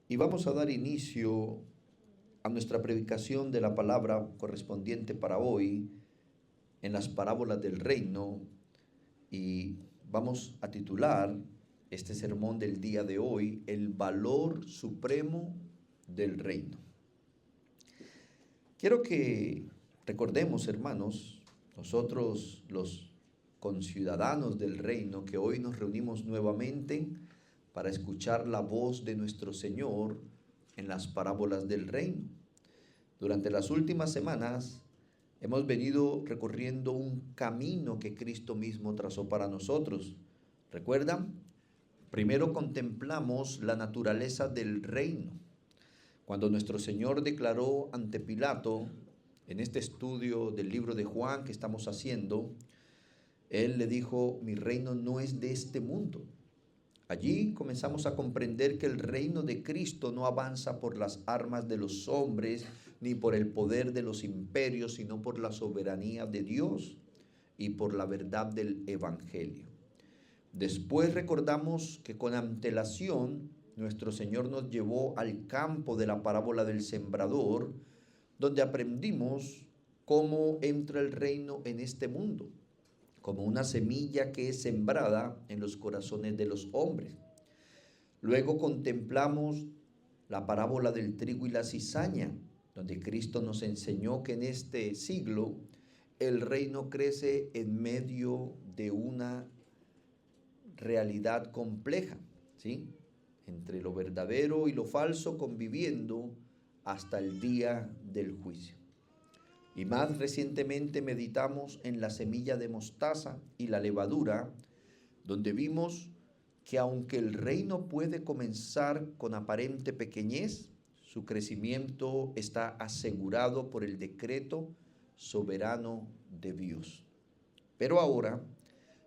Y vamos a dar inicio a nuestra predicación de la palabra correspondiente para hoy en las parábolas del reino, y vamos a titular este sermón del día de hoy: el valor supremo del reino. Quiero que recordemos, hermanos, nosotros los conciudadanos del reino, que hoy nos reunimos nuevamente para escuchar la voz de nuestro Señor en las parábolas del reino. Durante las últimas semanas hemos venido recorriendo un camino que Cristo mismo trazó para nosotros. ¿Recuerdan? Primero contemplamos la naturaleza del reino. Cuando nuestro Señor declaró ante Pilato, en este estudio del libro de Juan que estamos haciendo, Él le dijo: mi reino no es de este mundo. Allí comenzamos a comprender que el reino de Cristo no avanza por las armas de los hombres ni por el poder de los imperios, sino por la soberanía de Dios y por la verdad del Evangelio. Después recordamos que con antelación nuestro Señor nos llevó al campo de la parábola del sembrador, donde aprendimos cómo entra el reino en este mundo, como una semilla que es sembrada en los corazones de los hombres. Luego contemplamos la parábola del trigo y la cizaña, donde Cristo nos enseñó que en este siglo el reino crece en medio de una realidad compleja, ¿sí? Entre lo verdadero y lo falso conviviendo hasta el día del juicio. Y más recientemente meditamos en la semilla de mostaza y la levadura, donde vimos que aunque el reino puede comenzar con aparente pequeñez, su crecimiento está asegurado por el decreto soberano de Dios. Pero ahora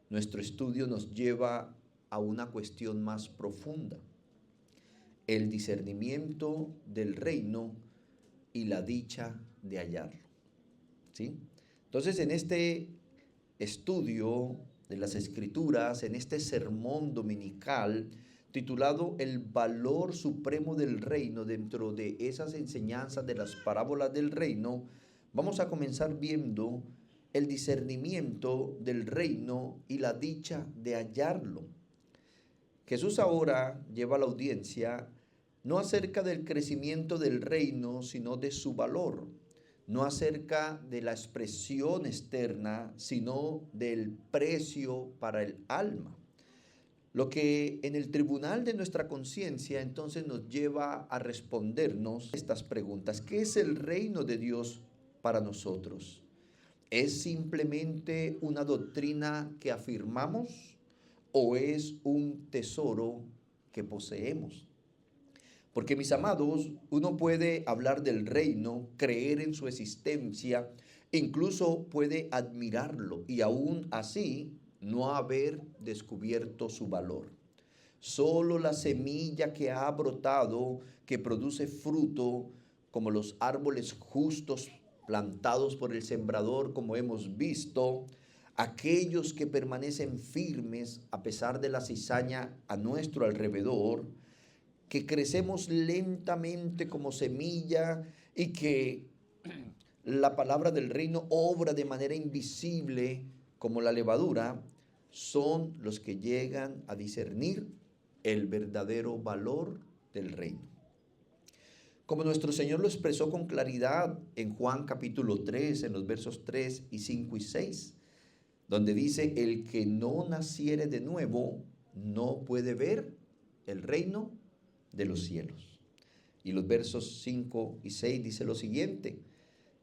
nuestro estudio nos lleva a una cuestión más profunda: el discernimiento del reino y la dicha de hallarlo. ¿Sí? Entonces, en este estudio de las Escrituras, en este sermón dominical titulado El valor supremo del reino, dentro de esas enseñanzas de las parábolas del reino, vamos a comenzar viendo el discernimiento del reino y la dicha de hallarlo. Jesús ahora lleva a la audiencia no acerca del crecimiento del reino, sino de su valor; no acerca de la expresión externa, sino del precio para el alma. Lo que en el tribunal de nuestra conciencia entonces nos lleva a respondernos estas preguntas: ¿qué es el reino de Dios para nosotros? ¿Es simplemente una doctrina que afirmamos o es un tesoro que poseemos? Porque, mis amados, uno puede hablar del reino, creer en su existencia, incluso puede admirarlo y aún así no haber descubierto su valor. Solo la semilla que ha brotado, que produce fruto, como los árboles justos plantados por el sembrador, como hemos visto, aquellos que permanecen firmes a pesar de la cizaña a nuestro alrededor, que crecemos lentamente como semilla y que la palabra del reino obra de manera invisible como la levadura, son los que llegan a discernir el verdadero valor del reino. Como nuestro Señor lo expresó con claridad en Juan capítulo 3, en los versos 3 y 5 y 6, donde dice: el que no naciere de nuevo no puede ver el reino de los cielos. Y los versos 5 y 6 dice lo siguiente: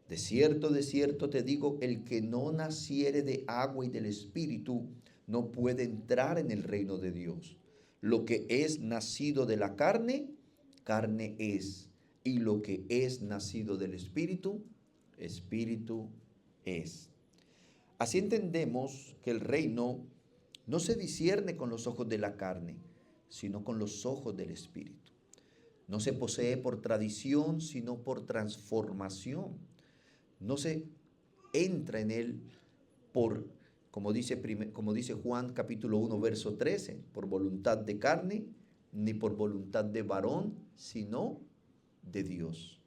de cierto te digo, el que no naciere de agua y del Espíritu no puede entrar en el reino de Dios. Lo que es nacido de la carne, carne es; y lo que es nacido del Espíritu, Espíritu es. Así entendemos que el reino no se discierne con los ojos de la carne, sino con los ojos del Espíritu. No se posee por tradición, sino por transformación. No se entra en él por, como dice Juan capítulo 1, verso 13, por voluntad de carne, ni por voluntad de varón, sino de Dios.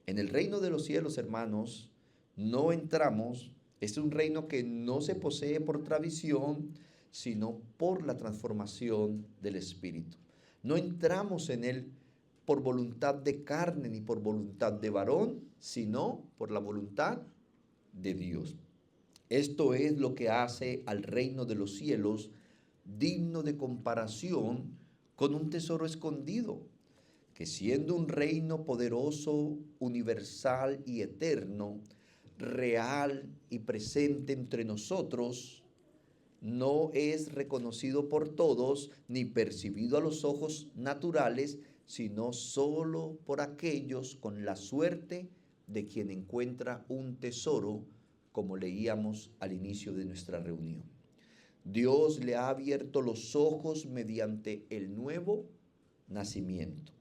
En el reino de los cielos, hermanos, no entramos. Es un reino que no se posee por tradición, sino por la transformación del Espíritu. No entramos en él por voluntad de carne ni por voluntad de varón, sino por la voluntad de Dios. Esto es lo que hace al reino de los cielos digno de comparación con un tesoro escondido, que siendo un reino poderoso, universal y eterno, real y presente entre nosotros, no es reconocido por todos ni percibido a los ojos naturales, sino solo por aquellos con la suerte de quien encuentra un tesoro, como leíamos al inicio de nuestra reunión. Dios le ha abierto los ojos mediante el nuevo nacimiento.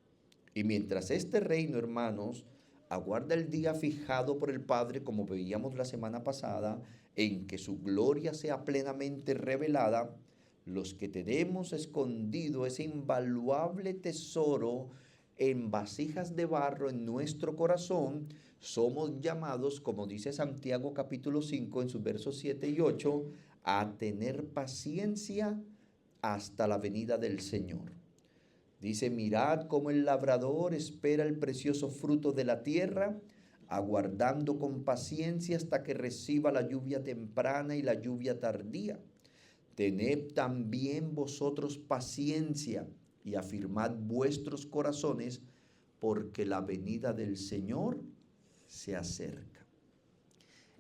Y mientras este reino, hermanos, aguarda el día fijado por el Padre, como veíamos la semana pasada, en que su gloria sea plenamente revelada, los que tenemos escondido ese invaluable tesoro en vasijas de barro en nuestro corazón, somos llamados, como dice Santiago capítulo 5 en sus versos 7 y 8, a tener paciencia hasta la venida del Señor. Dice, mirad cómo el labrador espera el precioso fruto de la tierra, aguardando con paciencia hasta que reciba la lluvia temprana y la lluvia tardía. Tened también vosotros paciencia y afirmad vuestros corazones, porque la venida del Señor se acerca.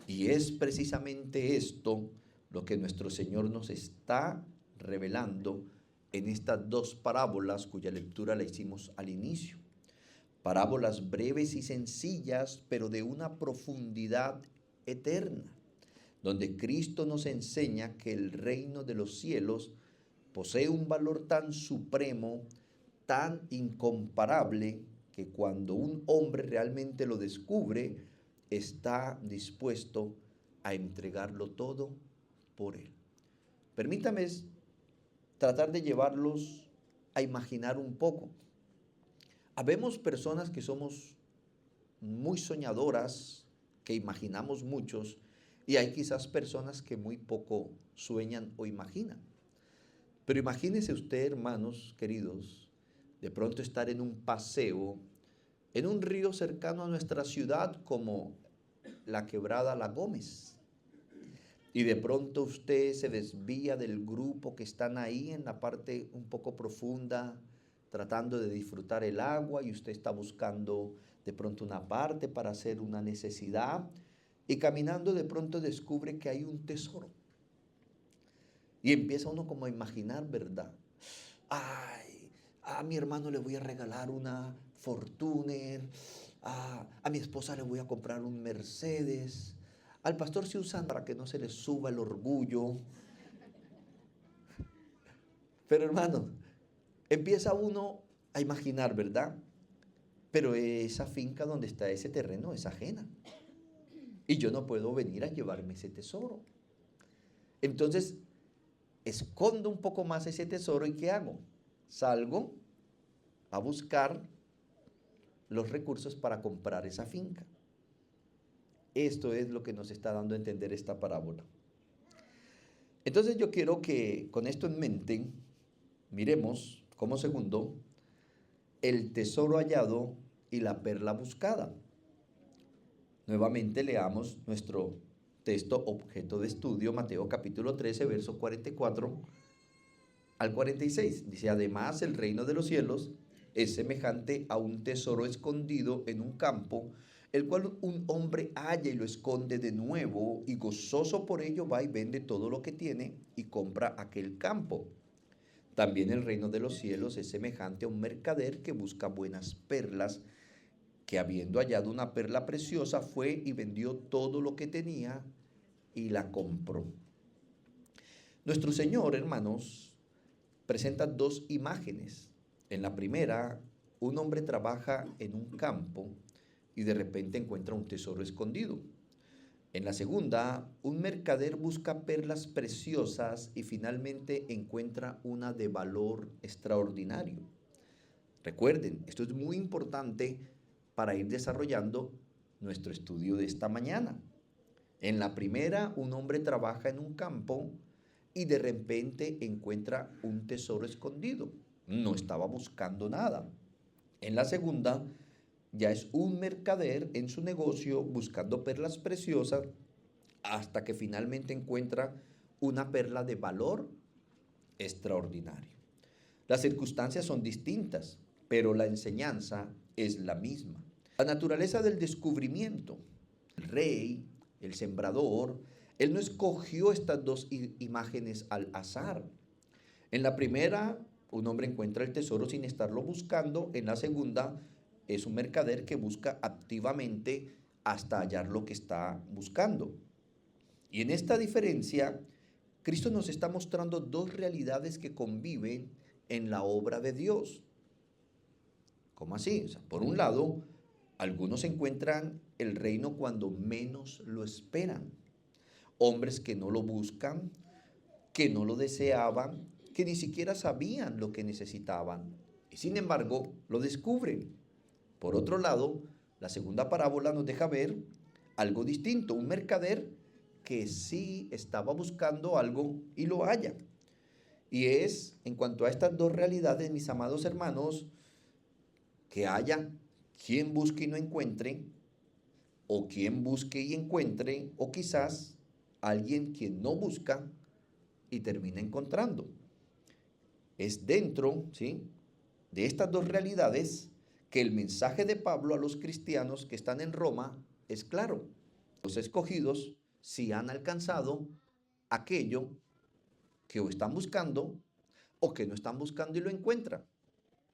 Y es precisamente esto lo que nuestro Señor nos está revelando en estas dos parábolas cuya lectura la hicimos al inicio. Parábolas breves y sencillas, pero de una profundidad eterna, donde Cristo nos enseña que el reino de los cielos posee un valor tan supremo, tan incomparable, que cuando un hombre realmente lo descubre, está dispuesto a entregarlo todo por él. Permítame tratar de llevarlos a imaginar un poco. Habemos personas que somos muy soñadoras, que imaginamos muchos, y hay quizás personas que muy poco sueñan o imaginan. Pero imagínese usted, hermanos queridos, de pronto estar en un paseo, en un río cercano a nuestra ciudad como la quebrada La Gómez. Y de pronto usted se desvía del grupo que están ahí en la parte un poco profunda, tratando de disfrutar el agua, y usted está buscando de pronto una parte para hacer una necesidad, y caminando de pronto descubre que hay un tesoro. Y empieza uno como a imaginar, ¿verdad? Ay, a mi hermano le voy a regalar una Fortuner, a mi esposa le voy a comprar un Mercedes, al pastor se usan para que no se le suba el orgullo. Pero hermano, empieza uno a imaginar, ¿verdad? Pero esa finca donde está ese terreno es ajena. Y yo no puedo venir a llevarme ese tesoro. Entonces, escondo un poco más ese tesoro, ¿y qué hago? Salgo a buscar los recursos para comprar esa finca. Esto es lo que nos está dando a entender esta parábola. Entonces yo quiero que con esto en mente miremos como segundo el tesoro hallado y la perla buscada. Nuevamente leamos nuestro texto objeto de estudio, Mateo capítulo 13, versos 44 al 46. Dice, además el reino de los cielos es semejante a un tesoro escondido en un campo, el cual un hombre halla y lo esconde de nuevo, y gozoso por ello va y vende todo lo que tiene y compra aquel campo. También el reino de los cielos es semejante a un mercader que busca buenas perlas, que habiendo hallado una perla preciosa fue y vendió todo lo que tenía y la compró. Nuestro Señor, hermanos, presenta dos imágenes. En la primera, un hombre trabaja en un campo y de repente encuentra un tesoro escondido. En la segunda, un mercader busca perlas preciosas y finalmente encuentra una de valor extraordinario. Recuerden, esto es muy importante para ir desarrollando nuestro estudio de esta mañana. En la primera, un hombre trabaja en un campo y de repente encuentra un tesoro escondido. No estaba buscando nada. En la segunda, ya es un mercader en su negocio buscando perlas preciosas hasta que finalmente encuentra una perla de valor extraordinario. Las circunstancias son distintas, pero la enseñanza es la misma. La naturaleza del descubrimiento, el rey, el sembrador, él no escogió estas dos imágenes al azar. En la primera, un hombre encuentra el tesoro sin estarlo buscando. En la segunda, es un mercader que busca activamente hasta hallar lo que está buscando. Y en esta diferencia, Cristo nos está mostrando dos realidades que conviven en la obra de Dios. ¿Cómo así? O sea, por un lado, algunos encuentran el reino cuando menos lo esperan. Hombres que no lo buscan, que no lo deseaban, que ni siquiera sabían lo que necesitaban. Y sin embargo, lo descubren. Por otro lado, la segunda parábola nos deja ver algo distinto. Un mercader que sí estaba buscando algo y lo halla. Y es, en cuanto a estas dos realidades, mis amados hermanos, que haya quien busque y no encuentre, o quien busque y encuentre, o quizás alguien quien no busca y termina encontrando. Es dentro, ¿sí?, de estas dos realidades que el mensaje de Pablo a los cristianos que están en Roma es claro. Los escogidos sí han alcanzado aquello que o están buscando o que no están buscando y lo encuentran.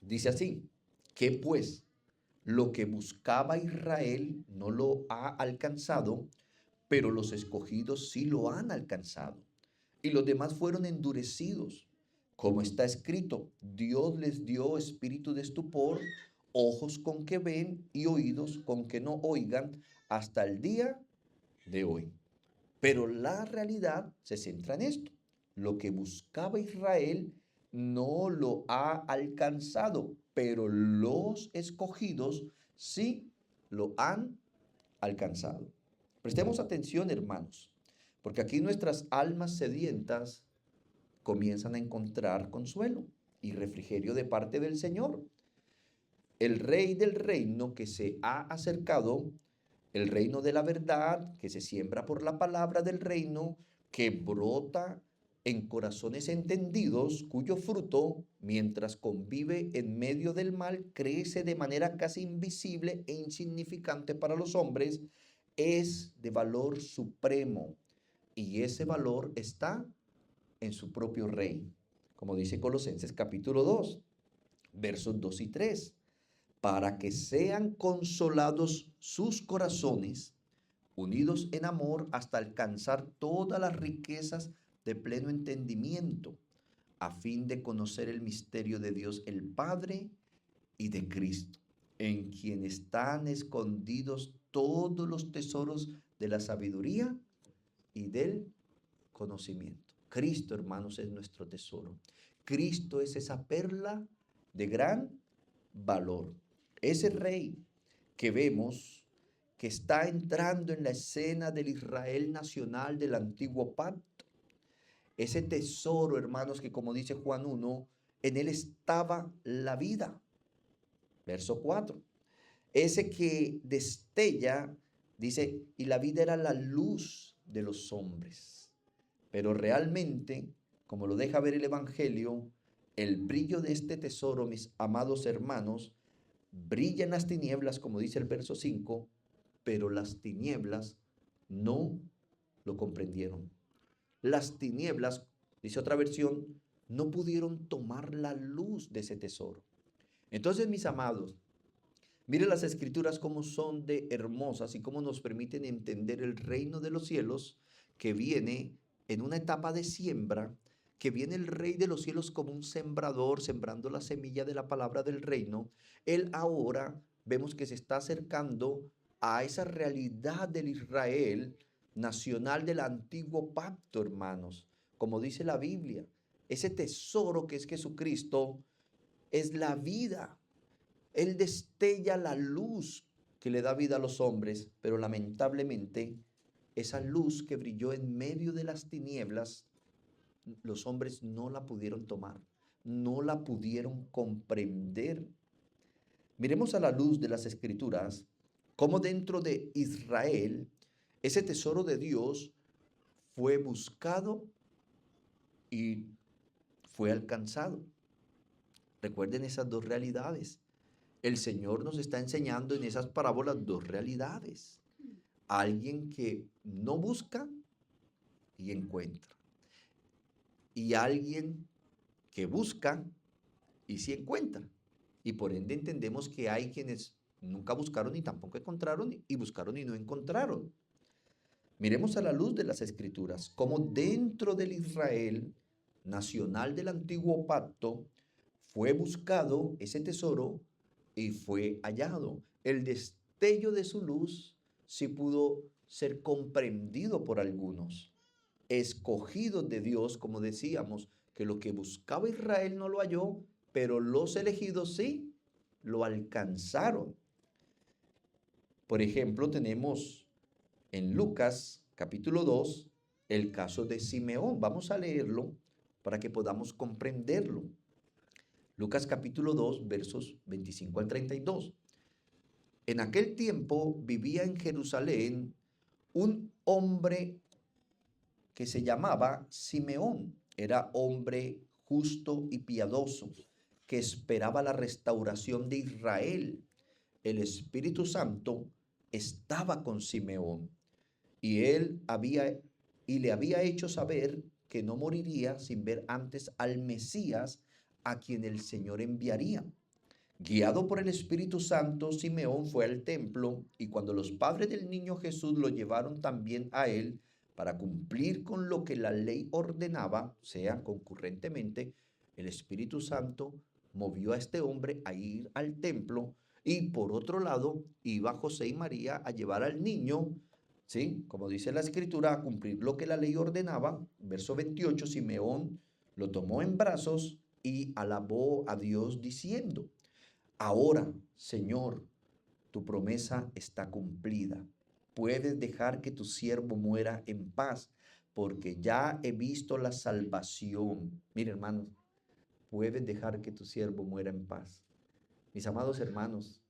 Dice así, que pues lo que buscaba Israel no lo ha alcanzado, pero los escogidos sí lo han alcanzado. Y los demás fueron endurecidos. Como está escrito, Dios les dio espíritu de estupor, ojos con que ven y oídos con que no oigan, hasta el día de hoy. Pero la realidad se centra en esto. Lo que buscaba Israel no lo ha alcanzado, pero los escogidos sí lo han alcanzado. Prestemos atención, hermanos, porque aquí nuestras almas sedientas comienzan a encontrar consuelo y refrigerio de parte del Señor. El Rey del reino que se ha acercado, el reino de la verdad que se siembra por la palabra del reino, que brota en corazones entendidos, cuyo fruto, mientras convive en medio del mal, crece de manera casi invisible e insignificante para los hombres, es de valor supremo. Y ese valor está en su propio Rey, como dice Colosenses capítulo 2, versos 2 y 3, para que sean consolados sus corazones, unidos en amor hasta alcanzar todas las riquezas de pleno entendimiento, a fin de conocer el misterio de Dios el Padre y de Cristo, en quien están escondidos todos los tesoros de la sabiduría y del conocimiento. Cristo, hermanos, es nuestro tesoro. Cristo es esa perla de gran valor. Ese rey que vemos que está entrando en la escena del Israel nacional del antiguo pacto. Ese tesoro, hermanos, que como dice Juan 1, en él estaba la vida. Verso 4. Ese que destella, dice, y la vida era la luz de los hombres. Pero realmente, como lo deja ver el Evangelio, el brillo de este tesoro, mis amados hermanos, brilla en las tinieblas, como dice el verso 5, pero las tinieblas no lo comprendieron. Las tinieblas, dice otra versión, no pudieron tomar la luz de ese tesoro. Entonces, mis amados, miren las escrituras cómo son de hermosas y cómo nos permiten entender el reino de los cielos que viene en una etapa de siembra, que viene el Rey de los cielos como un sembrador, sembrando la semilla de la palabra del reino. Él ahora vemos que se está acercando a esa realidad del Israel nacional del antiguo pacto, hermanos. Como dice la Biblia, ese tesoro que es Jesucristo es la vida. Él destella la luz que le da vida a los hombres, pero lamentablemente esa luz que brilló en medio de las tinieblas, los hombres no la pudieron tomar, no la pudieron comprender. Miremos a la luz de las Escrituras cómo dentro de Israel ese tesoro de Dios fue buscado y fue alcanzado. Recuerden esas dos realidades. El Señor nos está enseñando en esas parábolas dos realidades. Alguien que no busca y encuentra. Y alguien que busca y sí encuentra. Y por ende entendemos que hay quienes nunca buscaron y tampoco encontraron, y buscaron y no encontraron. Miremos a la luz de las Escrituras cómo dentro del Israel nacional del antiguo pacto fue buscado ese tesoro y fue hallado. El destello de su luz sí pudo ser comprendido por algunos, escogidos de Dios, como decíamos, que lo que buscaba Israel no lo halló, pero los elegidos sí lo alcanzaron. Por ejemplo, tenemos en Lucas capítulo 2 el caso de Simeón. Vamos a leerlo para que podamos comprenderlo. Lucas capítulo 2 versos 25 al 32. En aquel tiempo vivía en Jerusalén un hombre que se llamaba Simeón. Era hombre justo y piadoso, que esperaba la restauración de Israel. El Espíritu Santo estaba con Simeón y le había hecho saber que no moriría sin ver antes al Mesías, a quien el Señor enviaría. Guiado por el Espíritu Santo, Simeón fue al templo, y cuando los padres del niño Jesús lo llevaron también a él para cumplir con lo que la ley ordenaba, o sea, concurrentemente, el Espíritu Santo movió a este hombre a ir al templo, y por otro lado iba José y María a llevar al niño, ¿sí? Como dice la Escritura, a cumplir lo que la ley ordenaba. Verso 28, Simeón lo tomó en brazos y alabó a Dios diciendo: Ahora, Señor, tu promesa está cumplida. Puedes dejar que tu siervo muera en paz, porque ya he visto la salvación. Mire, hermanos, puedes dejar que tu siervo muera en paz. Mis amados hermanos,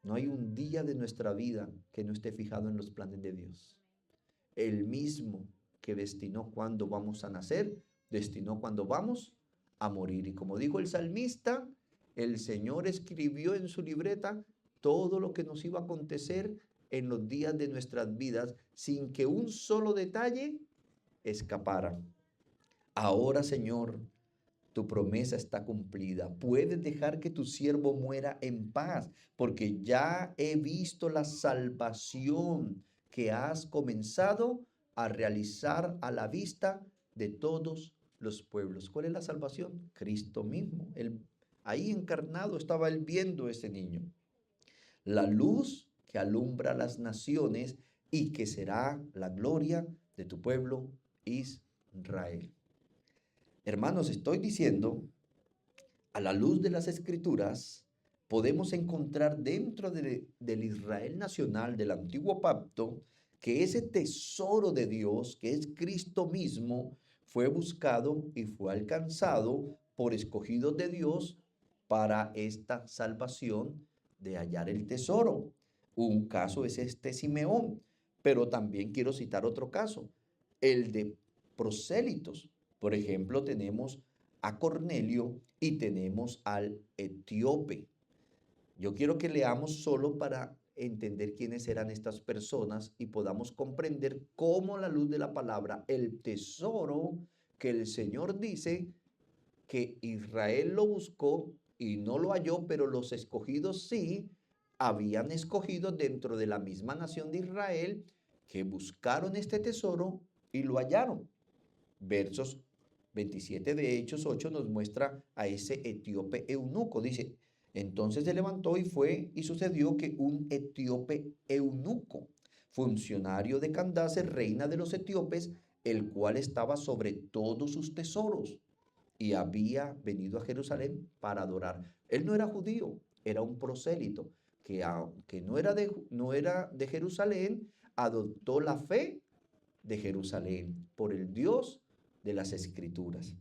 no hay un día de nuestra vida que no esté fijado en los planes de Dios. El mismo que destinó cuando vamos a nacer, destinó cuando vamos a morir. Y como dijo el salmista, el Señor escribió en su libreta todo lo que nos iba a acontecer en los días de nuestras vidas, sin que un solo detalle escapara. Ahora, Señor, tu promesa está cumplida. Puedes dejar que tu siervo muera en paz, porque ya he visto la salvación que has comenzado a realizar a la vista de todos los pueblos. ¿Cuál es la salvación? Cristo mismo. Ahí encarnado estaba él viendo ese niño. La luz que alumbra las naciones y que será la gloria de tu pueblo Israel. Hermanos, estoy diciendo, a la luz de las Escrituras, podemos encontrar dentro del Israel nacional del antiguo pacto que ese tesoro de Dios, que es Cristo mismo, fue buscado y fue alcanzado por escogidos de Dios para esta salvación de hallar el tesoro. Un caso es este Simeón, pero también quiero citar otro caso, el de prosélitos. Por ejemplo, tenemos a Cornelio y tenemos al etíope. Yo quiero que leamos solo para entender quiénes eran estas personas y podamos comprender cómo a la luz de la palabra el tesoro que el Señor dice que Israel lo buscó y no lo halló, pero los escogidos sí habían escogido dentro de la misma nación de Israel, que buscaron este tesoro y lo hallaron. Versos 27 de Hechos 8 nos muestra a ese etíope eunuco. Dice: entonces se levantó y fue, y sucedió que un etíope eunuco, funcionario de Candace, reina de los etíopes, el cual estaba sobre todos sus tesoros, y había venido a Jerusalén para adorar. Él no era judío, era un prosélito, que aunque no era de Jerusalén, adoptó la fe de Jerusalén por el Dios de las Escrituras.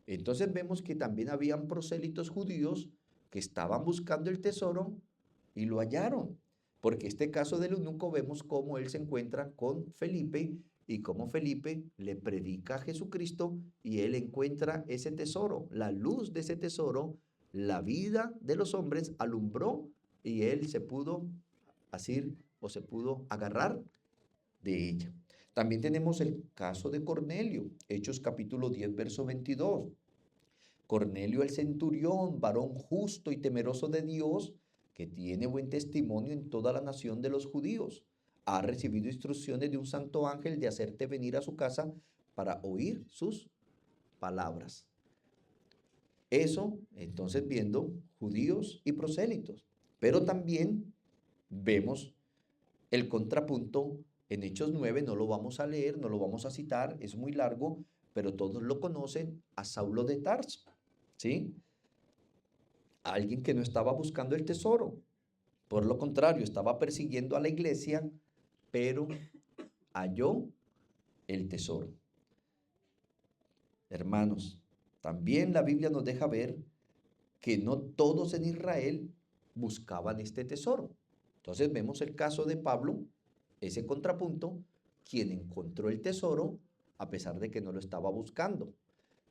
Entonces vemos que también habían prosélitos judíos que estaban buscando el tesoro y lo hallaron. Porque este caso del eunuco vemos cómo él se encuentra con Felipe y cómo Felipe le predica a Jesucristo y él encuentra ese tesoro, la luz de ese tesoro, la vida de los hombres alumbró y él se pudo asir o se pudo agarrar de ella. También tenemos el caso de Cornelio, Hechos capítulo 10, verso 22. Cornelio el centurión, varón justo y temeroso de Dios, que tiene buen testimonio en toda la nación de los judíos, ha recibido instrucciones de un santo ángel de hacerte venir a su casa para oír sus palabras. Eso, entonces, viendo judíos y prosélitos. Pero también vemos el contrapunto en Hechos 9, no lo vamos a leer, no lo vamos a citar, es muy largo, pero todos lo conocen, a Saulo de Tarso, ¿sí? Alguien que no estaba buscando el tesoro, por lo contrario, estaba persiguiendo a la iglesia, pero halló el tesoro. Hermanos, también la Biblia nos deja ver que no todos en Israel buscaban este tesoro. Entonces vemos el caso de Pablo, ese contrapunto, quien encontró el tesoro a pesar de que no lo estaba buscando.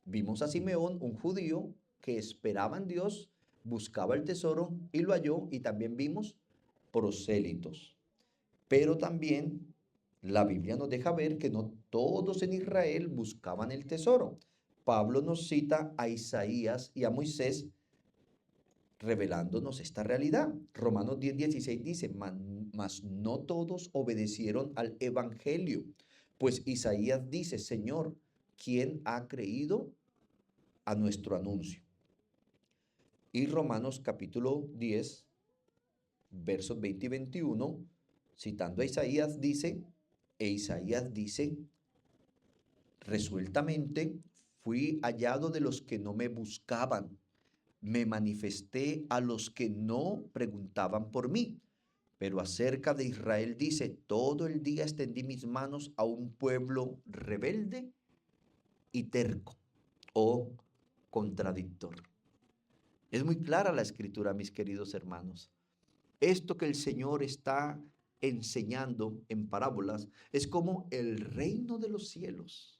Vimos a Simeón, un judío que esperaba en Dios, buscaba el tesoro y lo halló, y también vimos prosélitos. Pero también la Biblia nos deja ver que no todos en Israel buscaban el tesoro. Pablo nos cita a Isaías y a Moisés revelándonos esta realidad. Romanos 10:16 dice, mas no todos obedecieron al evangelio, pues Isaías dice, Señor, ¿quién ha creído a nuestro anuncio? Y Romanos capítulo 10, versos 20 y 21, citando a Isaías, dice, resueltamente fui hallado de los que no me buscaban, me manifesté a los que no preguntaban por mí. Pero acerca de Israel dice, todo el día extendí mis manos a un pueblo rebelde y terco o contradictor. Es muy clara la escritura, mis queridos hermanos. Esto que el Señor está enseñando en parábolas es como el reino de los cielos,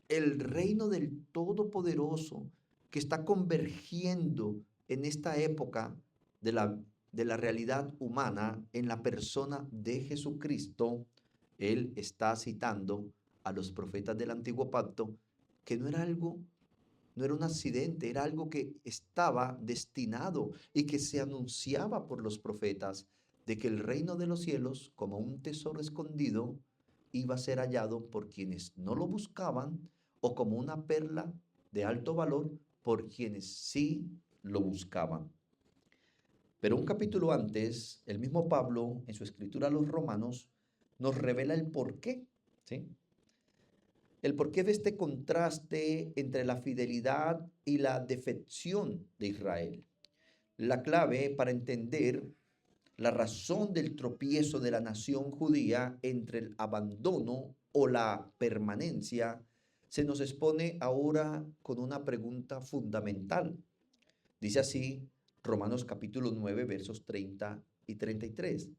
el reino del Todopoderoso que está convergiendo en esta época de la realidad humana en la persona de Jesucristo. Él está citando a los profetas del Antiguo Pacto que no era un accidente, era algo que estaba destinado y que se anunciaba por los profetas de que el reino de los cielos, como un tesoro escondido, iba a ser hallado por quienes no lo buscaban o como una perla de alto valor por quienes sí lo buscaban. Pero un capítulo antes, el mismo Pablo, en su escritura a los Romanos, nos revela el porqué, ¿sí? El porqué de este contraste entre la fidelidad y la defección de Israel. La clave para entender la razón del tropiezo de la nación judía entre el abandono o la permanencia se nos expone ahora con una pregunta fundamental. Dice así Romanos capítulo 9, versos 30 y 33.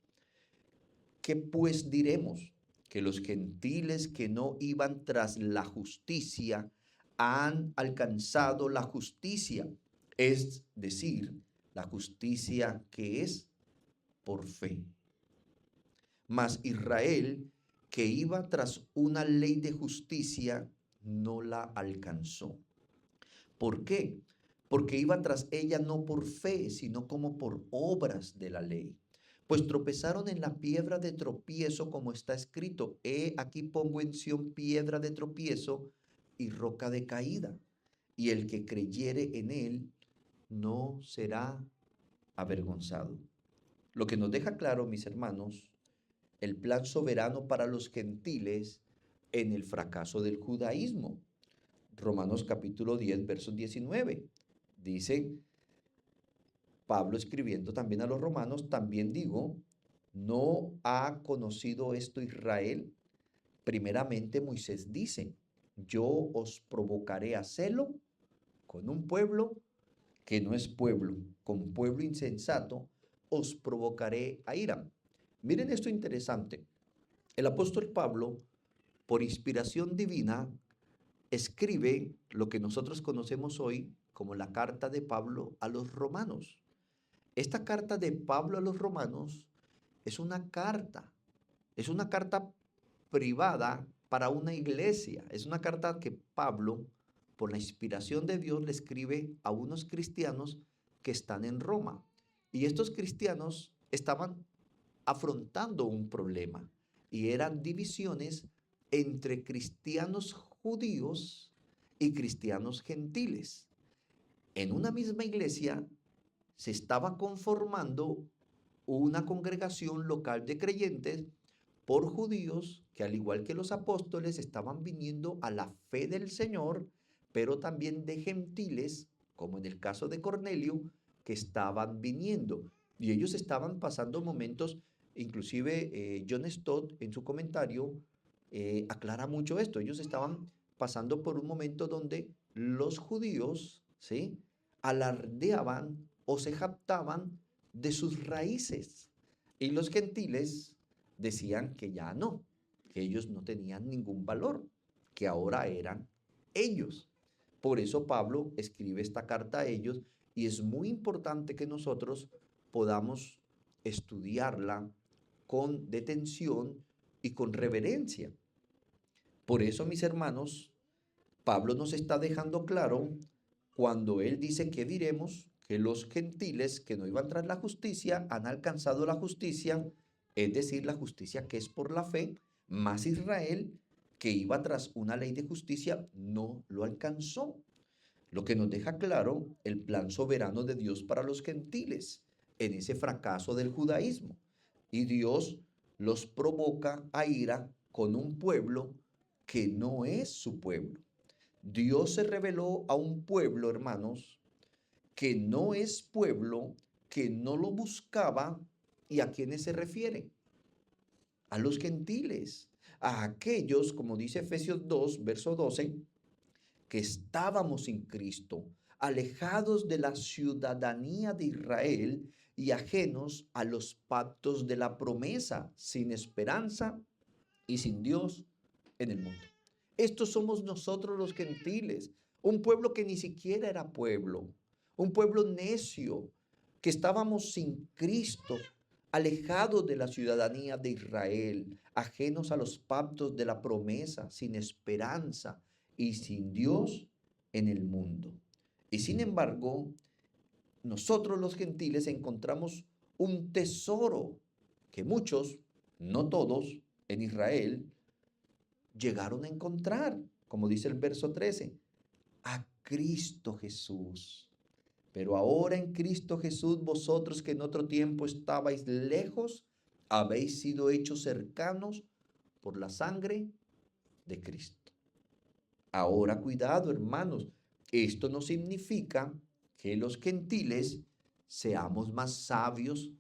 ¿Qué pues diremos? Que los gentiles que no iban tras la justicia han alcanzado la justicia, es decir, la justicia que es por fe. Mas Israel, que iba tras una ley de justicia, no la alcanzó. ¿Por qué? Porque iba tras ella no por fe, sino como por obras de la ley. Pues tropezaron en la piedra de tropiezo, como está escrito, aquí pongo en Sión piedra de tropiezo y roca de caída, y el que creyere en él no será avergonzado. Lo que nos deja claro, mis hermanos, el plan soberano para los gentiles en el fracaso del judaísmo. Romanos capítulo 10, versos 19. Dice, Pablo escribiendo también a los romanos, también digo, ¿no ha conocido esto Israel? Primeramente Moisés dice, yo os provocaré a celo con un pueblo que no es pueblo, con pueblo insensato, os provocaré a ira. Miren esto interesante. El apóstol Pablo, por inspiración divina, escribe lo que nosotros conocemos hoy como la carta de Pablo a los romanos. Esta carta de Pablo a los romanos es es una carta privada para una iglesia, es una carta que Pablo, por la inspiración de Dios, le escribe a unos cristianos que están en Roma. Y estos cristianos estaban afrontando un problema y eran divisiones entre cristianos judíos y cristianos gentiles. En una misma iglesia se estaba conformando una congregación local de creyentes por judíos que, al igual que los apóstoles, estaban viniendo a la fe del Señor, pero también de gentiles, como en el caso de Cornelio, que estaban viniendo. Y ellos estaban pasando momentos, inclusive John Stott en su comentario aclara mucho esto. Ellos estaban pasando por un momento donde los judíos, ¿sí?, alardeaban o se jactaban de sus raíces. Y los gentiles decían que ya no, que ellos no tenían ningún valor, que ahora eran ellos. Por eso Pablo escribe esta carta a ellos y es muy importante que nosotros podamos estudiarla con detención y con reverencia. Por eso, mis hermanos, Pablo nos está dejando claro cuando él dice que diremos que los gentiles que no iban tras la justicia han alcanzado la justicia, es decir, la justicia que es por la fe, más Israel, que iba tras una ley de justicia, no lo alcanzó. Lo que nos deja claro el plan soberano de Dios para los gentiles en ese fracaso del judaísmo. Y Dios los provoca a ira con un pueblo que no es su pueblo. Dios se reveló a un pueblo, hermanos, que no es pueblo, que no lo buscaba. ¿Y a quiénes se refiere? A los gentiles, a aquellos, como dice Efesios 2, verso 12, que estábamos sin Cristo, alejados de la ciudadanía de Israel y ajenos a los pactos de la promesa, sin esperanza y sin Dios en el mundo. Estos somos nosotros los gentiles, un pueblo que ni siquiera era pueblo, un pueblo necio, que estábamos sin Cristo, alejados de la ciudadanía de Israel, ajenos a los pactos de la promesa, sin esperanza y sin Dios en el mundo. Y sin embargo, nosotros los gentiles encontramos un tesoro que muchos, no todos, en Israel llegaron a encontrar, como dice el verso 13, a Cristo Jesús. Pero ahora en Cristo Jesús, vosotros que en otro tiempo estabais lejos, habéis sido hechos cercanos por la sangre de Cristo. Ahora cuidado, hermanos, esto no significa que los gentiles seamos más sabios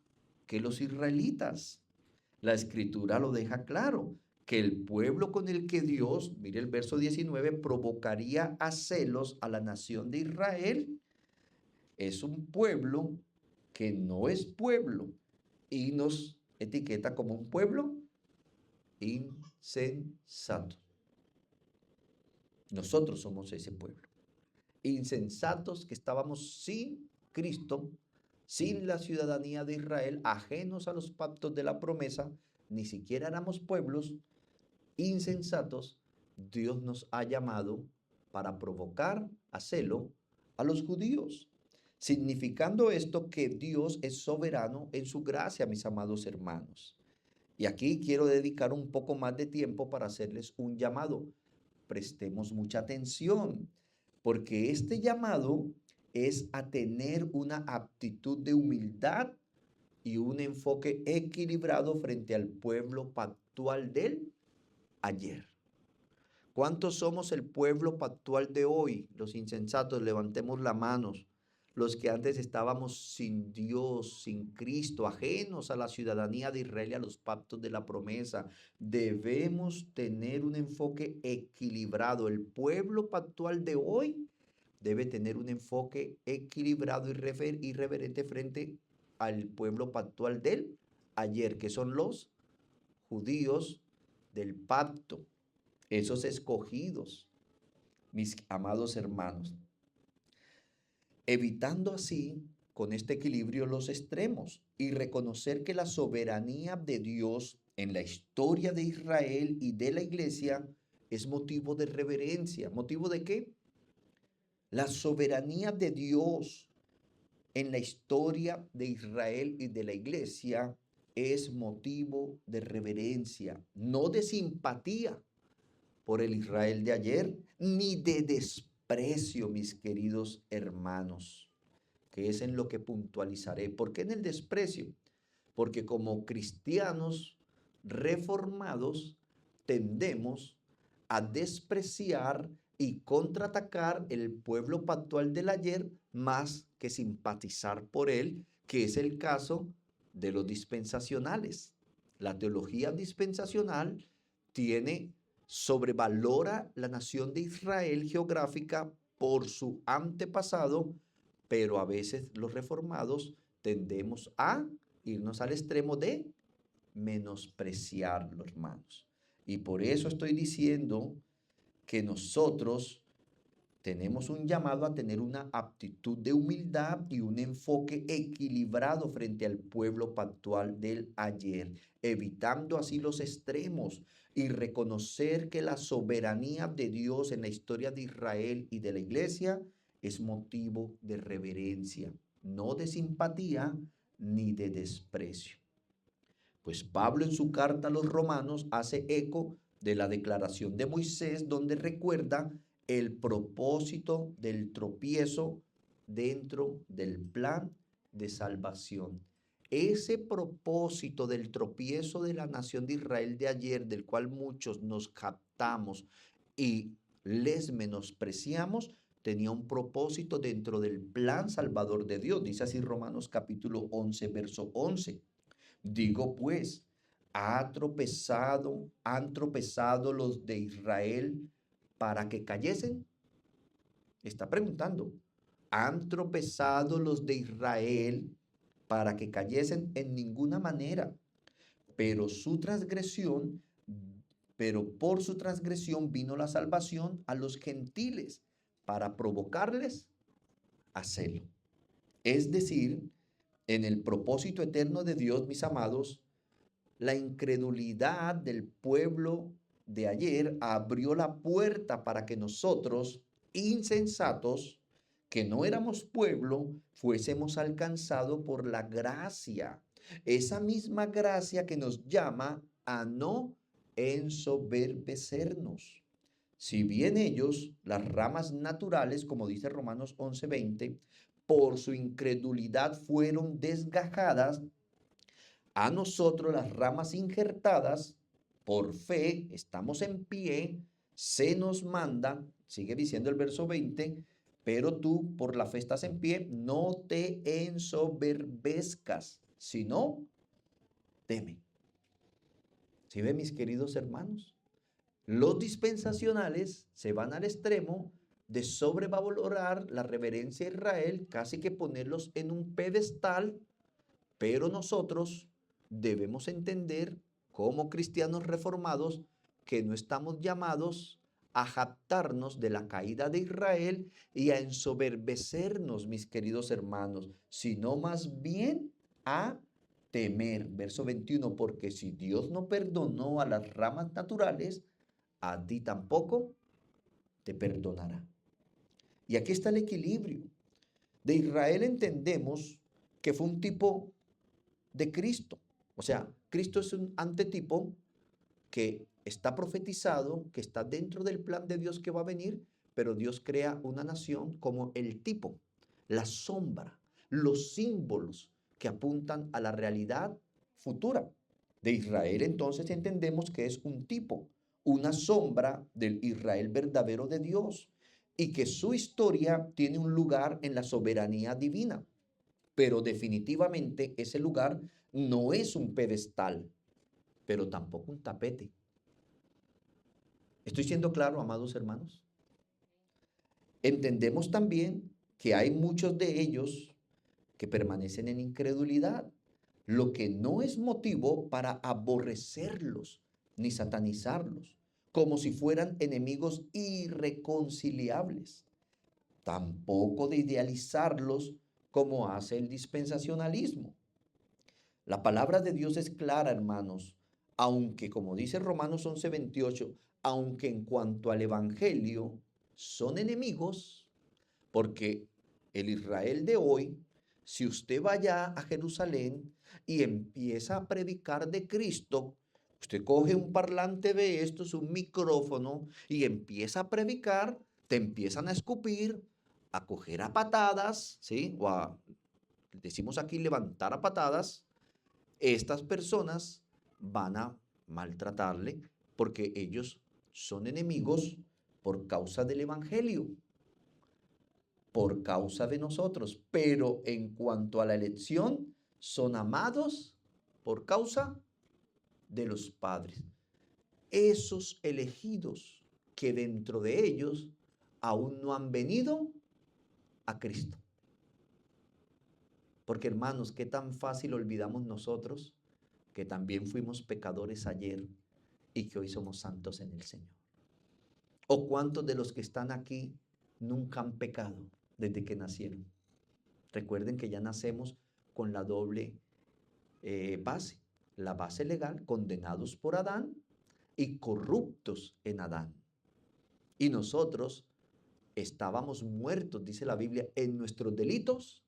que los israelitas. La escritura lo deja claro, que el pueblo con el que Dios, mire el verso 19, provocaría a celos a la nación de Israel, es un pueblo que no es pueblo y nos etiqueta como un pueblo insensato. Nosotros somos ese pueblo. Insensatos que estábamos sin Cristo, sin la ciudadanía de Israel, ajenos a los pactos de la promesa, ni siquiera éramos pueblos insensatos. Dios nos ha llamado para provocar a celo a los judíos, significando esto que Dios es soberano en su gracia, mis amados hermanos. Y aquí quiero dedicar un poco más de tiempo para hacerles un llamado. Prestemos mucha atención, porque este llamado es a tener una actitud de humildad y un enfoque equilibrado frente al pueblo pactual del ayer. ¿Cuántos somos el pueblo pactual de hoy? Los insensatos, levantemos las manos. los que antes estábamos sin Dios, sin Cristo, ajenos a la ciudadanía de Israel y a los pactos de la promesa. Debemos tener un enfoque equilibrado. El pueblo pactual de hoy debe tener un enfoque equilibrado y irreverente frente al pueblo pactual del ayer, que son los judíos del pacto, esos escogidos, mis amados hermanos, evitando así con este equilibrio los extremos y reconocer que la soberanía de Dios en la historia de Israel y de la iglesia es motivo de reverencia. ¿Motivo de qué? La soberanía de Dios en la historia de Israel y de la iglesia es motivo de reverencia, no de simpatía por el Israel de ayer, ni de desprecio, mis queridos hermanos, que es en lo que puntualizaré. ¿Por qué en el desprecio? Porque como cristianos reformados tendemos a despreciar y contraatacar el pueblo pactual del ayer más que simpatizar por él, que es el caso de los dispensacionales. La teología dispensacional sobrevalora la nación de Israel geográfica por su antepasado, pero a veces los reformados tendemos a irnos al extremo de menospreciarlo, hermanos. Y por eso estoy diciendo que nosotros tenemos un llamado a tener una actitud de humildad y un enfoque equilibrado frente al pueblo pactual del ayer, evitando así los extremos y reconocer que la soberanía de Dios en la historia de Israel y de la iglesia es motivo de reverencia, no de simpatía ni de desprecio. Pues Pablo en su carta a los romanos hace eco de la declaración de Moisés, donde recuerda el propósito del tropiezo dentro del plan de salvación. Ese propósito del tropiezo de la nación de Israel de ayer, del cual muchos nos captamos y les menospreciamos, tenía un propósito dentro del plan salvador de Dios. Dice así Romanos capítulo 11, verso 11. Digo pues, han tropezado los de Israel para que cayesen. Está preguntando, ¿han tropezado los de Israel para que cayesen? En ninguna manera, pero por su transgresión vino la salvación a los gentiles para provocarles a celo. Es decir, en el propósito eterno de Dios, mis amados, la incredulidad del pueblo de ayer abrió la puerta para que nosotros, insensatos, que no éramos pueblo, fuésemos alcanzados por la gracia. Esa misma gracia que nos llama a no ensoberbecernos. Si bien ellos, las ramas naturales, como dice Romanos 11:20, por su incredulidad fueron desgajadas, a nosotros las ramas injertadas, por fe, estamos en pie, se nos manda, sigue diciendo el verso 20, pero tú por la fe estás en pie, no te ensoberbezcas, sino teme. ¿Sí ven, mis queridos hermanos? Los dispensacionales se van al extremo de sobrevalorar la reverencia a Israel, casi que ponerlos en un pedestal, pero nosotros debemos entender como cristianos reformados que no estamos llamados a jactarnos de la caída de Israel y a ensoberbecernos, mis queridos hermanos, sino más bien a temer. Verso 21, porque si Dios no perdonó a las ramas naturales, a ti tampoco te perdonará. Y aquí está el equilibrio. De Israel entendemos que fue un tipo de Cristo. O sea, Cristo es un antetipo que está profetizado, que está dentro del plan de Dios que va a venir, pero Dios crea una nación como el tipo, la sombra, los símbolos que apuntan a la realidad futura. De Israel entonces entendemos que es un tipo, una sombra del Israel verdadero de Dios. y que su historia tiene un lugar en la soberanía divina. Pero definitivamente ese lugar no es un pedestal, pero tampoco un tapete. ¿Estoy siendo claro, amados hermanos? Entendemos también que hay muchos de ellos que permanecen en incredulidad, lo que no es motivo para aborrecerlos ni satanizarlos, como si fueran enemigos irreconciliables, tampoco de idealizarlos como hace el dispensacionalismo. La palabra de Dios es clara, hermanos, aunque, como dice Romanos 11:28, aunque en cuanto al Evangelio son enemigos, porque el Israel de hoy, si usted vaya a Jerusalén y empieza a predicar de Cristo, usted coge un parlante de estos, un micrófono, y empieza a predicar, te empiezan a escupir, a coger a patadas, ¿sí? Decimos aquí levantar a patadas. Estas personas van a maltratarle porque ellos son enemigos por causa del Evangelio, por causa de nosotros, pero en cuanto a la elección, son amados por causa de los padres. Esos elegidos que dentro de ellos aún no han venido a Cristo. Porque hermanos, qué tan fácil olvidamos nosotros que también fuimos pecadores ayer y que hoy somos santos en el Señor. ¿O cuántos de los que están aquí nunca han pecado desde que nacieron? Recuerden que ya nacemos con la doble base. La base legal, condenados por Adán y corruptos en Adán. Y nosotros estábamos muertos, dice la Biblia, en nuestros delitos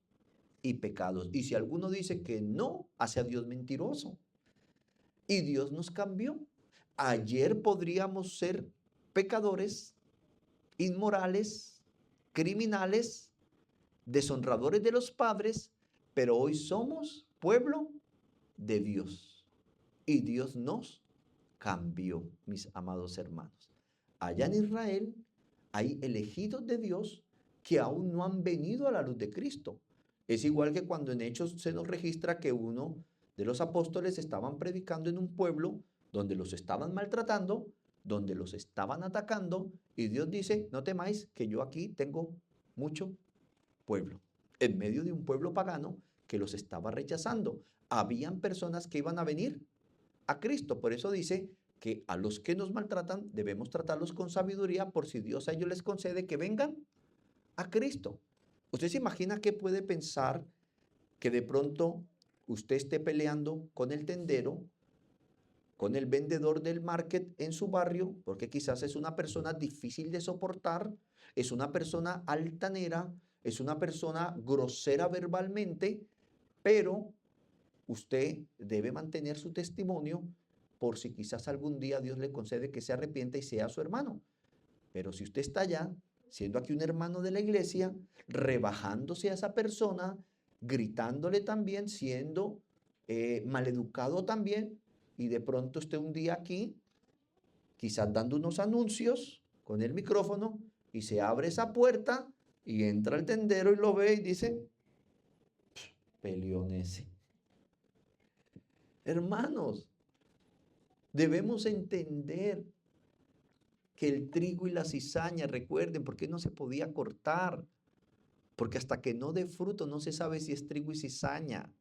y pecados. Y si alguno dice que no, hace a Dios mentiroso. Y Dios nos cambió. Ayer podríamos ser pecadores, inmorales, criminales, deshonradores de los padres, pero hoy somos pueblo de Dios. Y Dios nos cambió, mis amados hermanos. Allá en Israel hay elegidos de Dios que aún no han venido a la luz de Cristo. Es igual que cuando en Hechos se nos registra que uno de los apóstoles estaban predicando en un pueblo donde los estaban maltratando, donde los estaban atacando, y Dios dice, no temáis que yo aquí tengo mucho pueblo, en medio de un pueblo pagano que los estaba rechazando. Habían personas que iban a venir a Cristo, por eso dice que a los que nos maltratan debemos tratarlos con sabiduría por si Dios a ellos les concede que vengan a Cristo. ¿Usted se imagina qué puede pensar que de pronto usted esté peleando con el tendero, con el vendedor del market en su barrio, porque quizás es una persona difícil de soportar, es una persona altanera, es una persona grosera verbalmente, pero usted debe mantener su testimonio por si quizás algún día Dios le concede que se arrepienta y sea su hermano? Pero si usted está allá, siendo aquí un hermano de la iglesia, rebajándose a esa persona, gritándole también, siendo maleducado también, y de pronto usted un día aquí, quizás dando unos anuncios con el micrófono, y se abre esa puerta y entra el tendero y lo ve y dice, peleón ese. Hermanos, debemos entender que el trigo y la cizaña, recuerden, ¿por qué no se podía cortar? Porque hasta que no dé fruto no se sabe si es trigo y cizaña.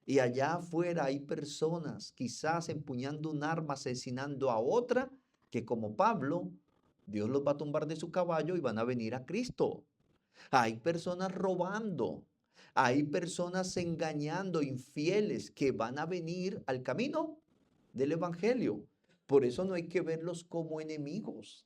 Y allá afuera hay personas quizás empuñando un arma, asesinando a otra, que como Pablo, Dios los va a tumbar de su caballo y van a venir a Cristo. Hay personas robando, hay personas engañando, infieles, que van a venir al camino del Evangelio. Por eso no hay que verlos como enemigos.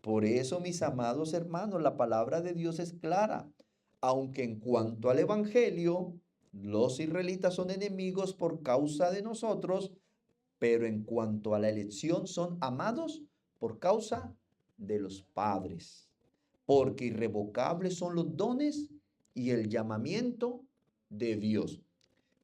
Por eso, mis amados hermanos, la palabra de Dios es clara. Aunque en cuanto al Evangelio, los israelitas son enemigos por causa de nosotros, pero en cuanto a la elección son amados por causa de los padres. Porque irrevocables son los dones y el llamamiento de Dios.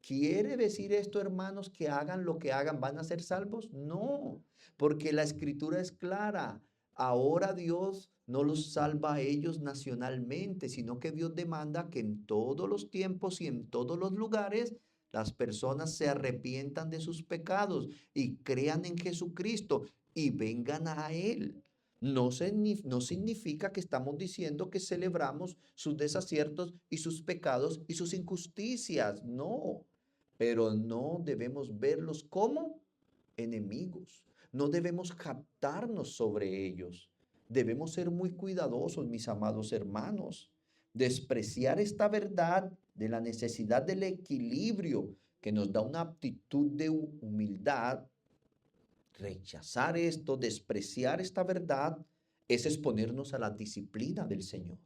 ¿Quiere decir esto, hermanos, que hagan lo que hagan, van a ser salvos? No, porque la escritura es clara. Ahora Dios no los salva a ellos nacionalmente, sino que Dios demanda que en todos los tiempos y en todos los lugares las personas se arrepientan de sus pecados y crean en Jesucristo y vengan a Él. No significa que estamos diciendo que celebramos sus desaciertos y sus pecados y sus injusticias, no, pero no debemos verlos como enemigos, no debemos captarnos sobre ellos. Debemos ser muy cuidadosos, mis amados hermanos, despreciar esta verdad de la necesidad del equilibrio que nos da una actitud de humildad. Rechazar esto, despreciar esta verdad, es exponernos a la disciplina del Señor.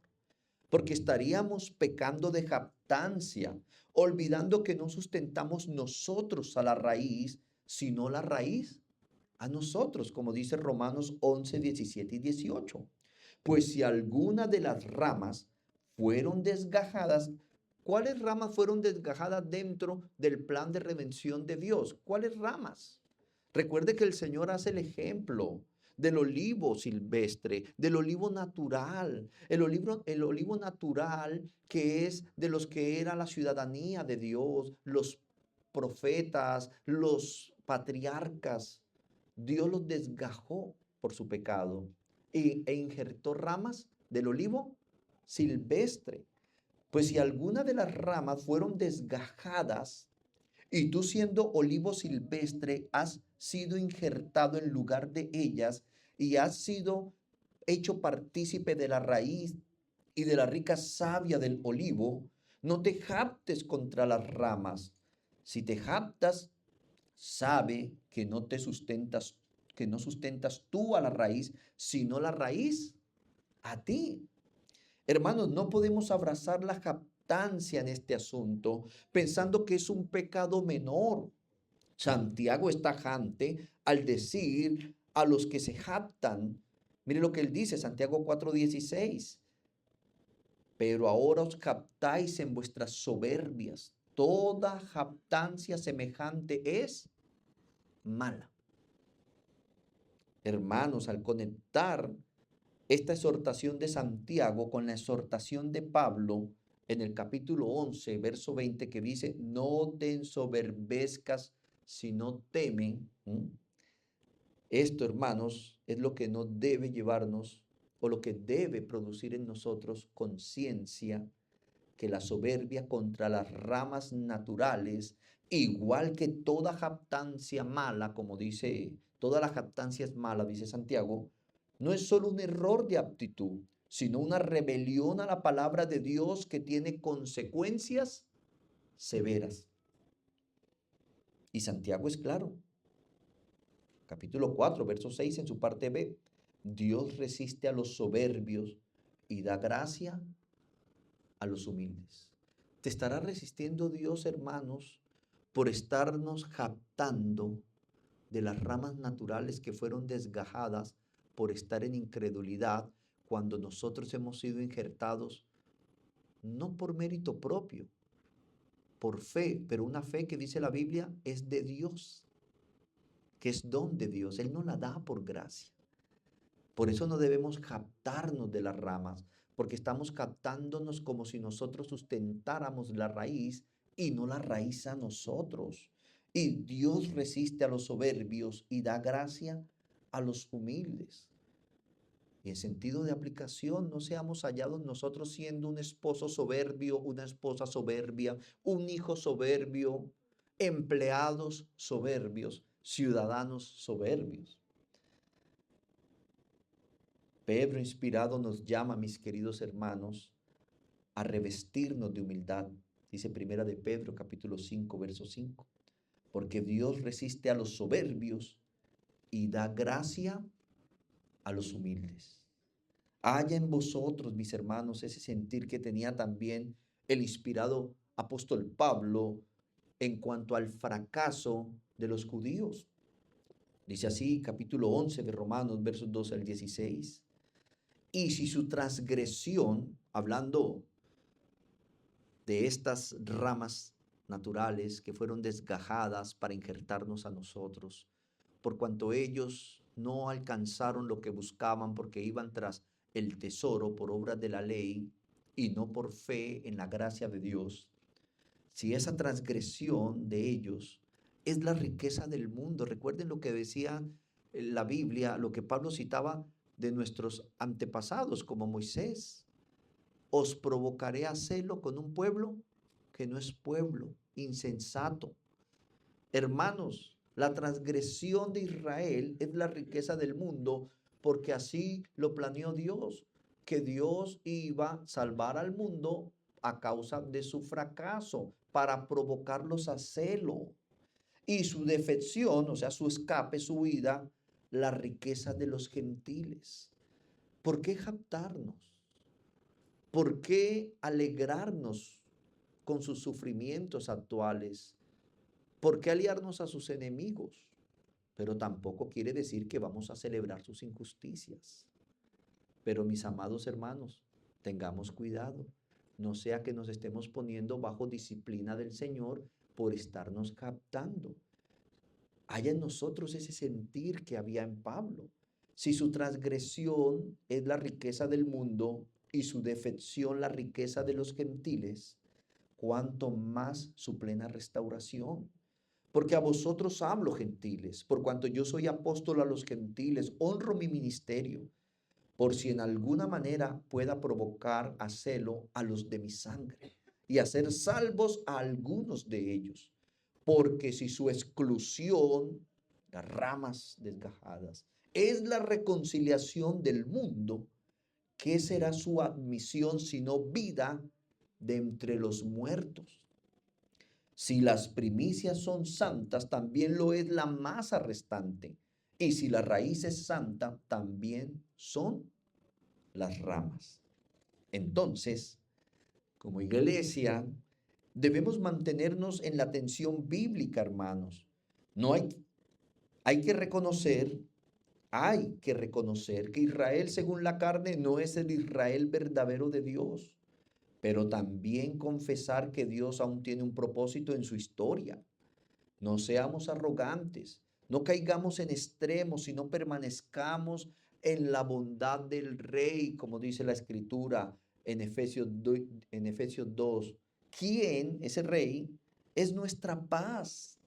Porque estaríamos pecando de jactancia, olvidando que no sustentamos nosotros a la raíz, sino la raíz a nosotros, como dice Romanos 11, 17 y 18. Pues si alguna de las ramas fueron desgajadas, ¿cuáles ramas fueron desgajadas dentro del plan de redención de Dios? ¿Cuáles ramas? Recuerde que el Señor hace el ejemplo del olivo silvestre, del olivo natural, el olivo natural que es de los que era la ciudadanía de Dios, los profetas, los patriarcas. Dios los desgajó por su pecado e injertó ramas del olivo silvestre. Pues si alguna de las ramas fueron desgajadas, y tú siendo olivo silvestre has sido injertado en lugar de ellas y has sido hecho partícipe de la raíz y de la rica savia del olivo, no te japtes contra las ramas. Si te japtas, sabe que no te sustentas, que no sustentas tú a la raíz, sino la raíz a ti. Hermanos, no podemos abrazar la jactancia en este asunto pensando que es un pecado menor. Santiago es tajante al decir a los que se jactan, mire lo que él dice, Santiago 4:16, pero ahora os jactáis en vuestras soberbias. Toda jactancia semejante es mala. Hermanos, al conectar esta exhortación de Santiago con la exhortación de Pablo en el capítulo 11, verso 20, que dice, no te ensoberbezcas, sino teme. Esto, hermanos, es lo que no debe llevarnos o lo que debe producir en nosotros conciencia que la soberbia contra las ramas naturales, igual que toda jactancia mala, como dice, toda la jactancia es mala, dice Santiago, no es solo un error de aptitud, sino una rebelión a la palabra de Dios que tiene consecuencias severas. Y Santiago es claro. Capítulo 4, verso 6 en su parte B. Dios resiste a los soberbios y da gracia a los humildes. ¿Te estará resistiendo Dios, hermanos, por estarnos jactando de las ramas naturales que fueron desgajadas por estar en incredulidad cuando nosotros hemos sido injertados no por mérito propio, por fe, pero una fe que dice la Biblia es de Dios, que es don de Dios, Él nos la da por gracia. Por eso no debemos captarnos de las ramas, porque estamos captándonos como si nosotros sustentáramos la raíz y no la raíz a nosotros. Y Dios resiste a los soberbios y da gracia a los humildes. Y en sentido de aplicación, no seamos hallados nosotros siendo un esposo soberbio, una esposa soberbia, un hijo soberbio, empleados soberbios, ciudadanos soberbios. Pedro inspirado nos llama, mis queridos hermanos, a revestirnos de humildad. Dice Primera de Pedro, capítulo 5, verso 5. Porque Dios resiste a los soberbios y da gracia a los humildes. Haya en vosotros, mis hermanos, ese sentir que tenía también el inspirado apóstol Pablo en cuanto al fracaso de los judíos. Dice así, capítulo 11 de Romanos, versos 12 al 16. Y si su transgresión, hablando de estas ramas naturales que fueron desgajadas para injertarnos a nosotros, por cuanto ellos no alcanzaron lo que buscaban porque iban tras el tesoro por obras de la ley y no por fe en la gracia de Dios, si esa transgresión de ellos es la riqueza del mundo, recuerden lo que decía la Biblia, lo que Pablo citaba de nuestros antepasados como Moisés, os provocaré a celo con un pueblo que no es pueblo, insensato. Hermanos, la transgresión de Israel es la riqueza del mundo porque así lo planeó Dios, que Dios iba a salvar al mundo a causa de su fracaso, para provocarlos a celo. Y su defección, o sea, su escape, su huida, la riqueza de los gentiles. ¿Por qué jactarnos? ¿Por qué alegrarnos con sus sufrimientos actuales? ¿Por qué aliarnos a sus enemigos? Pero tampoco quiere decir que vamos a celebrar sus injusticias. Pero mis amados hermanos, tengamos cuidado, no sea que nos estemos poniendo bajo disciplina del Señor por estarnos captando. Haya en nosotros ese sentir que había en Pablo. Si su transgresión es la riqueza del mundo y su defección la riqueza de los gentiles, cuánto más su plena restauración. Porque a vosotros hablo, gentiles, por cuanto yo soy apóstol a los gentiles, honro mi ministerio, por si en alguna manera pueda provocar a celo a los de mi sangre y hacer salvos a algunos de ellos. Porque si su exclusión, las ramas desgajadas, es la reconciliación del mundo, ¿qué será su admisión sino vida de entre los muertos? Si las primicias son santas, también lo es la masa restante. Y si la raíz es santa, también son las ramas. Entonces, como iglesia, debemos mantenernos en la atención bíblica, hermanos. No hay que reconocer que Israel según la carne no es el Israel verdadero de Dios, pero también confesar que Dios aún tiene un propósito en su historia. No seamos arrogantes, no caigamos en extremos, sino permanezcamos en la bondad del Rey, como dice la Escritura en Efesios 2. ¿Quién, ese Rey, es nuestra paz?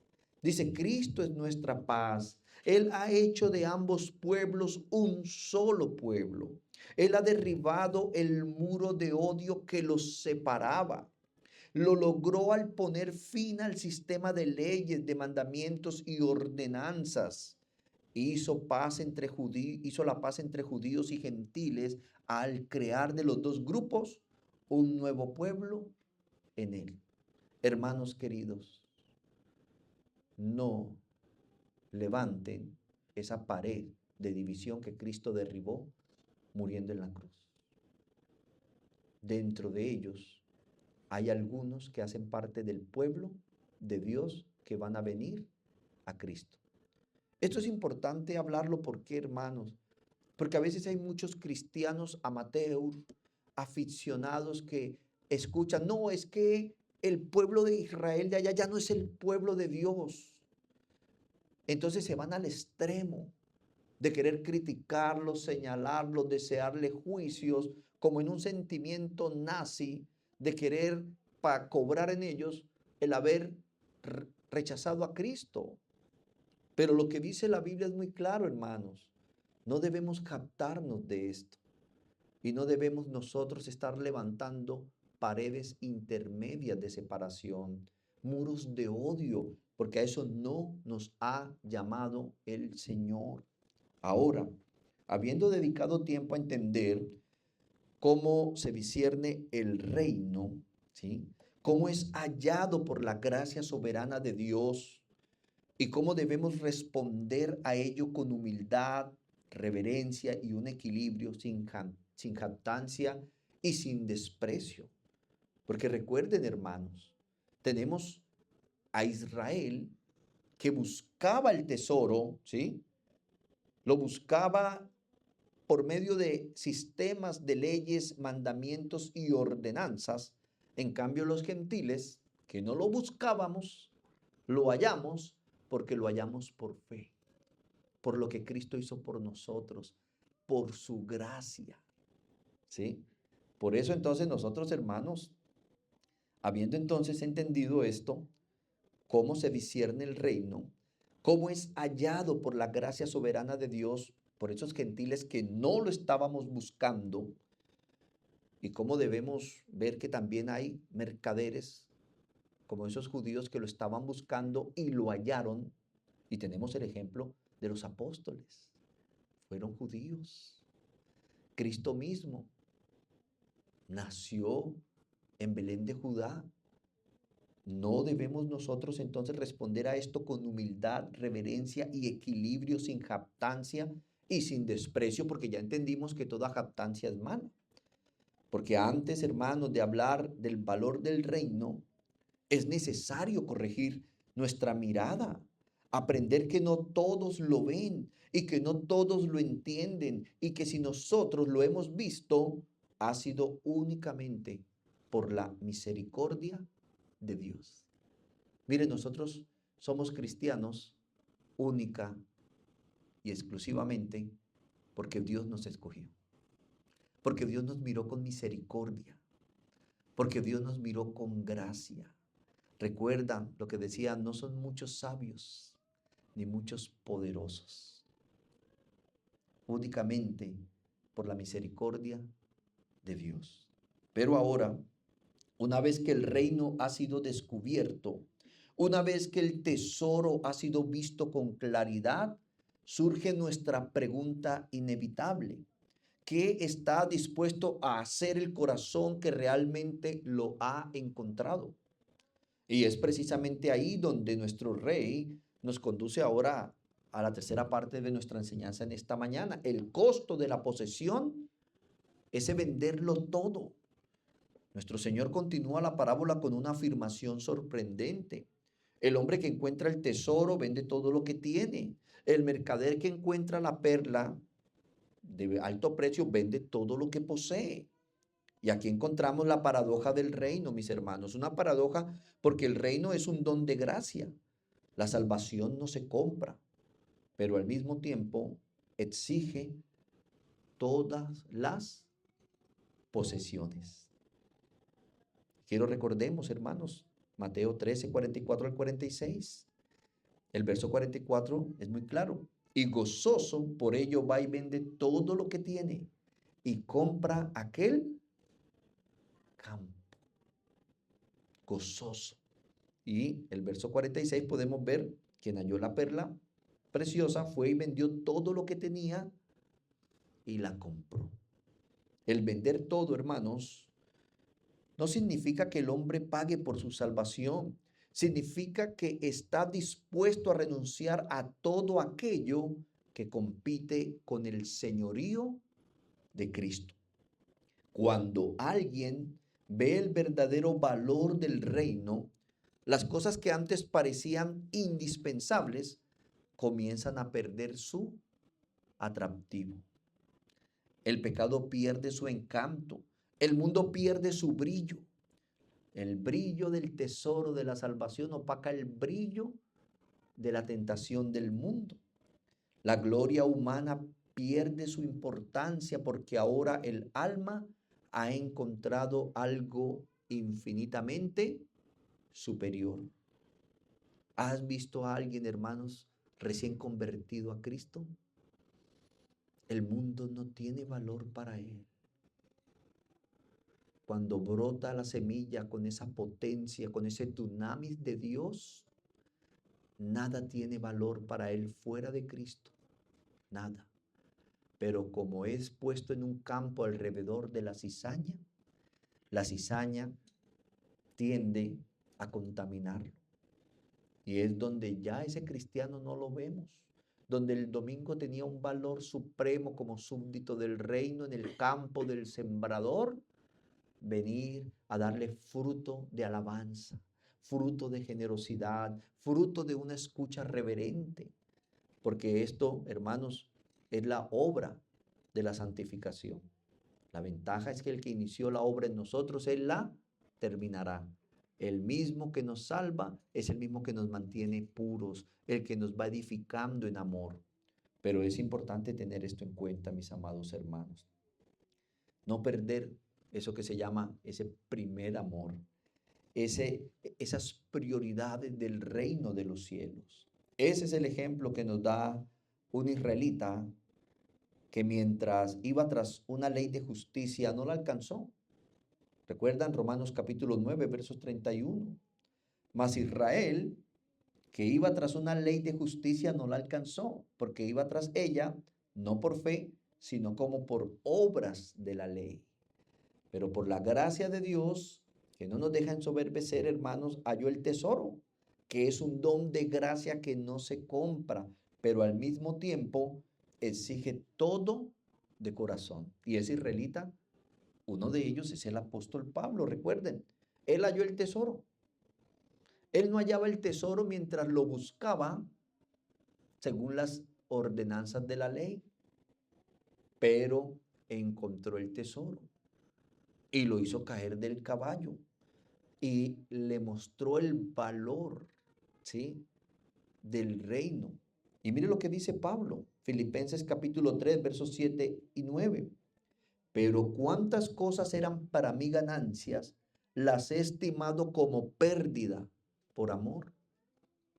Dice, Cristo es nuestra paz. Él ha hecho de ambos pueblos un solo pueblo. Él ha derribado el muro de odio que los separaba. Lo logró al poner fin al sistema de leyes, de mandamientos y ordenanzas. Hizo la paz entre judíos y gentiles al crear de los dos grupos un nuevo pueblo en él. Hermanos queridos, no levanten esa pared de división que Cristo derribó muriendo en la cruz. Dentro de ellos hay algunos que hacen parte del pueblo de Dios que van a venir a Cristo. Esto es importante hablarlo porque, hermanos, porque a veces hay muchos cristianos amateurs, aficionados que escuchan, no, es que el pueblo de Israel de allá ya no es el pueblo de Dios. Entonces se van al extremo de querer criticarlos, señalarlos, desearle juicios, como en un sentimiento nazi de querer para cobrar en ellos el haber rechazado a Cristo. Pero lo que dice la Biblia es muy claro, hermanos. No debemos captarnos de esto y no debemos nosotros estar levantando paredes intermedias de separación, muros de odio, porque a eso no nos ha llamado el Señor. Ahora, habiendo dedicado tiempo a entender cómo se discierne el reino, ¿sí? Cómo es hallado por la gracia soberana de Dios y cómo debemos responder a ello con humildad, reverencia y un equilibrio sin jactancia y sin desprecio. Porque recuerden, hermanos, tenemos a Israel que buscaba el tesoro, ¿sí? Lo buscaba por medio de sistemas de leyes, mandamientos y ordenanzas. En cambio, los gentiles, que no lo buscábamos, lo hallamos porque lo hallamos por fe, por lo que Cristo hizo por nosotros, por su gracia. ¿sí? Por eso entonces nosotros, hermanos, habiendo entonces entendido esto, cómo se discierne el reino, cómo es hallado por la gracia soberana de Dios por esos gentiles que no lo estábamos buscando, y cómo debemos ver que también hay mercaderes como esos judíos que lo estaban buscando y lo hallaron, y tenemos el ejemplo de los apóstoles, fueron judíos. Cristo mismo nació en Belén de Judá. ¿No debemos nosotros entonces responder a esto con humildad, reverencia y equilibrio, sin jactancia y sin desprecio? Porque ya entendimos que toda jactancia es mala. Porque antes, hermanos, de hablar del valor del reino, es necesario corregir nuestra mirada, aprender que no todos lo ven y que no todos lo entienden, y que si nosotros lo hemos visto, ha sido únicamente por la misericordia de Dios. Mire, nosotros somos cristianos única y exclusivamente porque Dios nos escogió, porque Dios nos miró con misericordia, porque Dios nos miró con gracia. Recuerdan lo que decía, no son muchos sabios ni muchos poderosos, únicamente por la misericordia de Dios. Pero ahora, una vez que el reino ha sido descubierto, una vez que el tesoro ha sido visto con claridad, surge nuestra pregunta inevitable. ¿Qué está dispuesto a hacer el corazón que realmente lo ha encontrado? Y es precisamente ahí donde nuestro rey nos conduce ahora a la tercera parte de nuestra enseñanza en esta mañana. El costo de la posesión, ese venderlo todo. Nuestro Señor continúa la parábola con una afirmación sorprendente. El hombre que encuentra el tesoro vende todo lo que tiene. El mercader que encuentra la perla de alto precio vende todo lo que posee. Y aquí encontramos la paradoja del reino, mis hermanos. Una paradoja porque el reino es un don de gracia. La salvación no se compra, pero al mismo tiempo exige todas las posesiones. Quiero recordemos, hermanos, Mateo 13, 44 al 46. El verso 44 es muy claro. Y gozoso por ello va y vende todo lo que tiene y compra aquel campo. Gozoso. Y el verso 46 podemos ver, quien halló la perla preciosa fue y vendió todo lo que tenía y la compró. El vender todo, hermanos, no significa que el hombre pague por su salvación. Significa que está dispuesto a renunciar a todo aquello que compite con el señorío de Cristo. Cuando alguien ve el verdadero valor del reino, las cosas que antes parecían indispensables comienzan a perder su atractivo. El pecado pierde su encanto. El mundo pierde su brillo. El brillo del tesoro de la salvación opaca el brillo de la tentación del mundo. La gloria humana pierde su importancia porque ahora el alma ha encontrado algo infinitamente superior. ¿Has visto a alguien, hermanos, recién convertido a Cristo? El mundo no tiene valor para él. Cuando brota la semilla con esa potencia, con ese dunamis de Dios, nada tiene valor para él fuera de Cristo. Nada. Pero como es puesto en un campo alrededor de la cizaña tiende a contaminarlo. Y es donde ya ese cristiano no lo vemos. Donde el domingo tenía un valor supremo como súbdito del reino en el campo del sembrador, venir a darle fruto de alabanza, fruto de generosidad, fruto de una escucha reverente. Porque esto, hermanos, es la obra de la santificación. La ventaja es que el que inició la obra en nosotros, Él la terminará. El mismo que nos salva es el mismo que nos mantiene puros, el que nos va edificando en amor. Pero es importante tener esto en cuenta, mis amados hermanos. No perder eso que se llama ese primer amor, esas prioridades del reino de los cielos. Ese es el ejemplo que nos da un israelita que mientras iba tras una ley de justicia no la alcanzó. ¿Recuerdan Romanos capítulo 9, versos 31? Mas Israel, que iba tras una ley de justicia, no la alcanzó, porque iba tras ella, no por fe, sino como por obras de la ley. Pero por la gracia de Dios, que no nos deja ensoberbecer, hermanos, halló el tesoro, que es un don de gracia que no se compra, pero al mismo tiempo exige todo de corazón. Y es israelita, uno de ellos es el apóstol Pablo, recuerden, él halló el tesoro. Él no hallaba el tesoro mientras lo buscaba según las ordenanzas de la ley, pero encontró el tesoro y lo hizo caer del caballo y le mostró el valor, ¿sí?, del reino. Y mire lo que dice Pablo, Filipenses capítulo 3, versos 7 y 9. Pero cuántas cosas eran para mí ganancias, las he estimado como pérdida por amor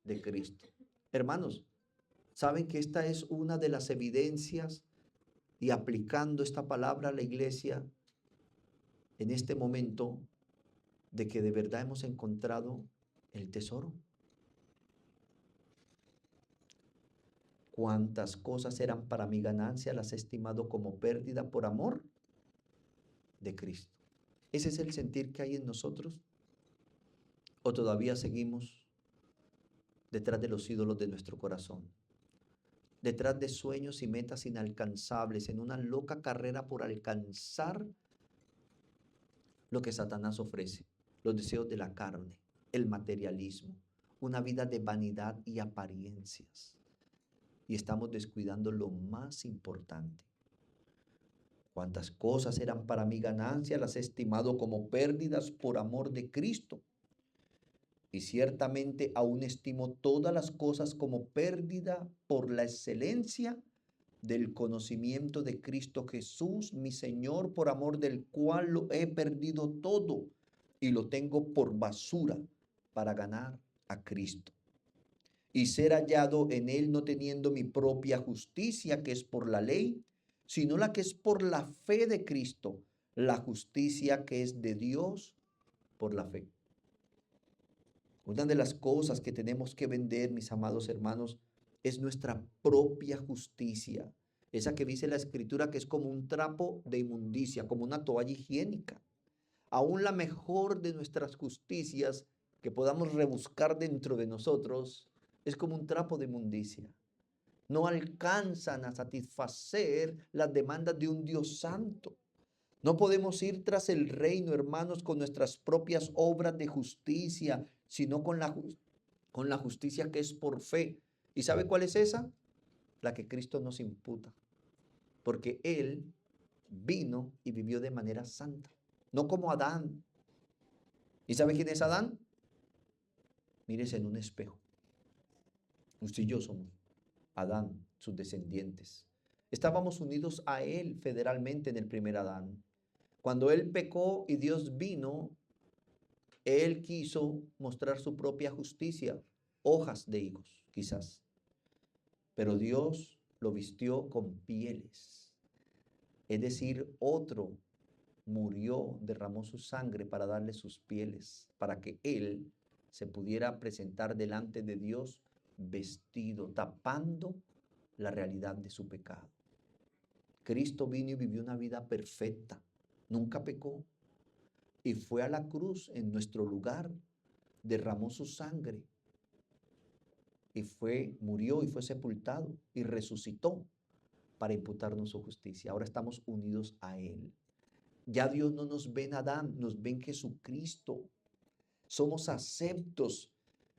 de Cristo. Hermanos, ¿saben que esta es una de las evidencias, y aplicando esta palabra a la iglesia en este momento, de que de verdad hemos encontrado el tesoro? Cuántas cosas eran para mi ganancia, las he estimado como pérdida por amor de Cristo. ¿Ese es el sentir que hay en nosotros? ¿O todavía seguimos detrás de los ídolos de nuestro corazón? Detrás de sueños y metas inalcanzables, en una loca carrera por alcanzar lo que Satanás ofrece, los deseos de la carne, el materialismo, una vida de vanidad y apariencias. Y estamos descuidando lo más importante. Cuántas cosas eran para mi ganancia, las he estimado como pérdidas por amor de Cristo. Y ciertamente aún estimo todas las cosas como pérdida por la excelencia del conocimiento de Cristo Jesús, mi Señor, por amor del cual lo he perdido todo y lo tengo por basura para ganar a Cristo y ser hallado en él, no teniendo mi propia justicia, que es por la ley, sino la que es por la fe de Cristo, la justicia que es de Dios por la fe. Una de las cosas que tenemos que vender, mis amados hermanos, es nuestra propia justicia. Esa que dice la Escritura que es como un trapo de inmundicia, como una toalla higiénica. Aún la mejor de nuestras justicias que podamos rebuscar dentro de nosotros es como un trapo de inmundicia. No alcanzan a satisfacer las demandas de un Dios santo. No podemos ir tras el reino, hermanos, con nuestras propias obras de justicia, sino con la justicia que es por fe. ¿Y sabe cuál es esa? La que Cristo nos imputa. Porque Él vino y vivió de manera santa, no como Adán. ¿Y sabe quién es Adán? Mírese en un espejo. Usted y yo somos Adán, sus descendientes. Estábamos unidos a Él federalmente en el primer Adán. Cuando Él pecó y Dios vino, Él quiso mostrar su propia justicia, hojas de higos, quizás. Pero Dios lo vistió con pieles. Es decir, otro murió, derramó su sangre para darle sus pieles, para que Él se pudiera presentar delante de Dios vestido, tapando la realidad de su pecado. Cristo vino y vivió una vida perfecta, nunca pecó, y fue a la cruz en nuestro lugar, derramó su sangre, y murió y fue sepultado, y resucitó para imputarnos su justicia. Ahora estamos unidos a Él. Ya Dios no nos ve en Adán, nos ve en Jesucristo. Somos aceptos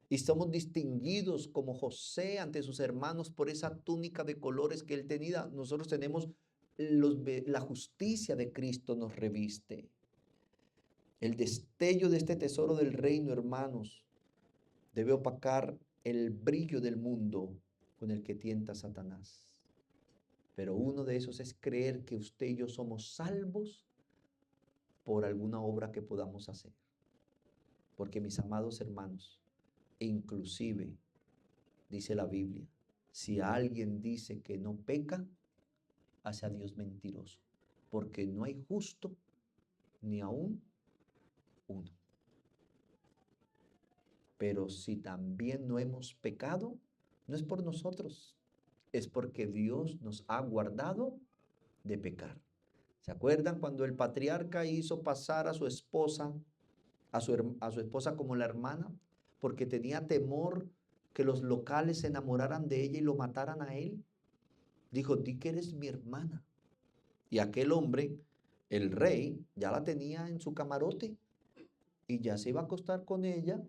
y somos distinguidos como José ante sus hermanos por esa túnica de colores que él tenía. Nosotros tenemos la justicia de Cristo nos reviste. El destello de este tesoro del reino, hermanos, debe opacar el brillo del mundo con el que tienta Satanás. Pero uno de esos es creer que usted y yo somos salvos por alguna obra que podamos hacer. Porque mis amados hermanos, inclusive, dice la Biblia, si alguien dice que no peca, hace a Dios mentiroso, porque no hay justo ni aún uno. Pero si también no hemos pecado, no es por nosotros, es porque Dios nos ha guardado de pecar. ¿Se acuerdan cuando el patriarca hizo pasar a su esposa, a su esposa como la hermana? Porque tenía temor que los locales se enamoraran de ella y lo mataran a él. Dijo, di que eres mi hermana. Y aquel hombre, el rey, ya la tenía en su camarote y ya se iba a acostar con ella.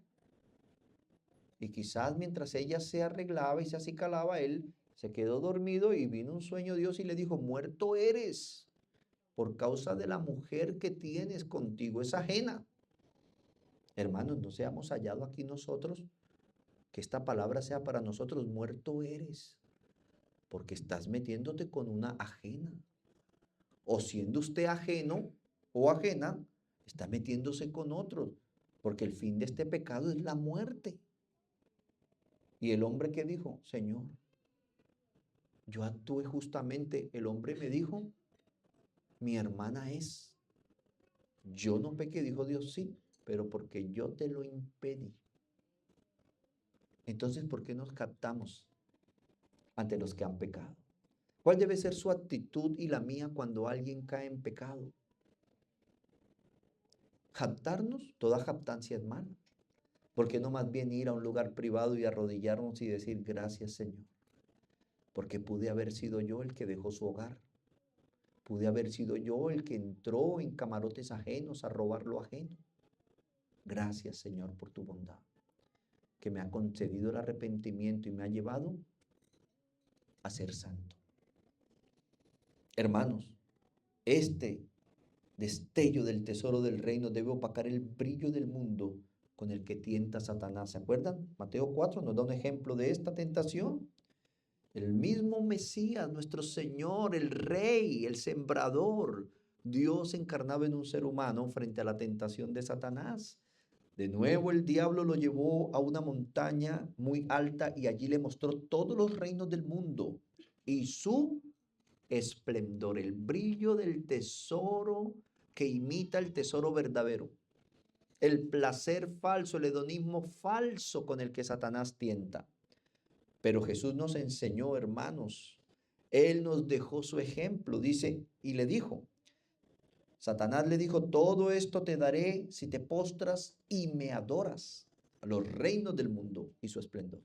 Y quizás mientras ella se arreglaba y se acicalaba, él se quedó dormido y vino un sueño de Dios y le dijo, muerto eres por causa de la mujer que tienes contigo, es ajena. Hermanos, no seamos hallados aquí nosotros, que esta palabra sea para nosotros, muerto eres, porque estás metiéndote con una ajena. O siendo usted ajeno o ajena, está metiéndose con otros, porque el fin de este pecado es la muerte. Y el hombre que dijo, Señor, yo actué justamente, el hombre me dijo, mi hermana es. Yo no pequé, dijo Dios, sí, pero porque yo te lo impedí. Entonces, ¿por qué nos captamos ante los que han pecado? ¿Cuál debe ser su actitud y la mía cuando alguien cae en pecado? Jactarnos, toda jactancia es mala. ¿Por qué no más bien ir a un lugar privado y arrodillarnos y decir gracias, Señor? Porque pude haber sido yo el que dejó su hogar. Pude haber sido yo el que entró en camarotes ajenos a robar lo ajeno. Gracias, Señor, por tu bondad, que me ha concedido el arrepentimiento y me ha llevado a ser santo. Hermanos, este destello del tesoro del reino debe opacar el brillo del mundo con el que tienta Satanás. ¿Se acuerdan? Mateo 4 nos da un ejemplo de esta tentación. El mismo Mesías, nuestro Señor, el Rey, el Sembrador, Dios encarnado en un ser humano frente a la tentación de Satanás. De nuevo el diablo lo llevó a una montaña muy alta y allí le mostró todos los reinos del mundo y su esplendor, el brillo del tesoro que imita el tesoro verdadero, el placer falso, el hedonismo falso con el que Satanás tienta. Pero Jesús nos enseñó, hermanos, Él nos dejó su ejemplo, dice, y le dijo, Satanás le dijo, todo esto te daré si te postras y me adoras, a los reinos del mundo y su esplendor.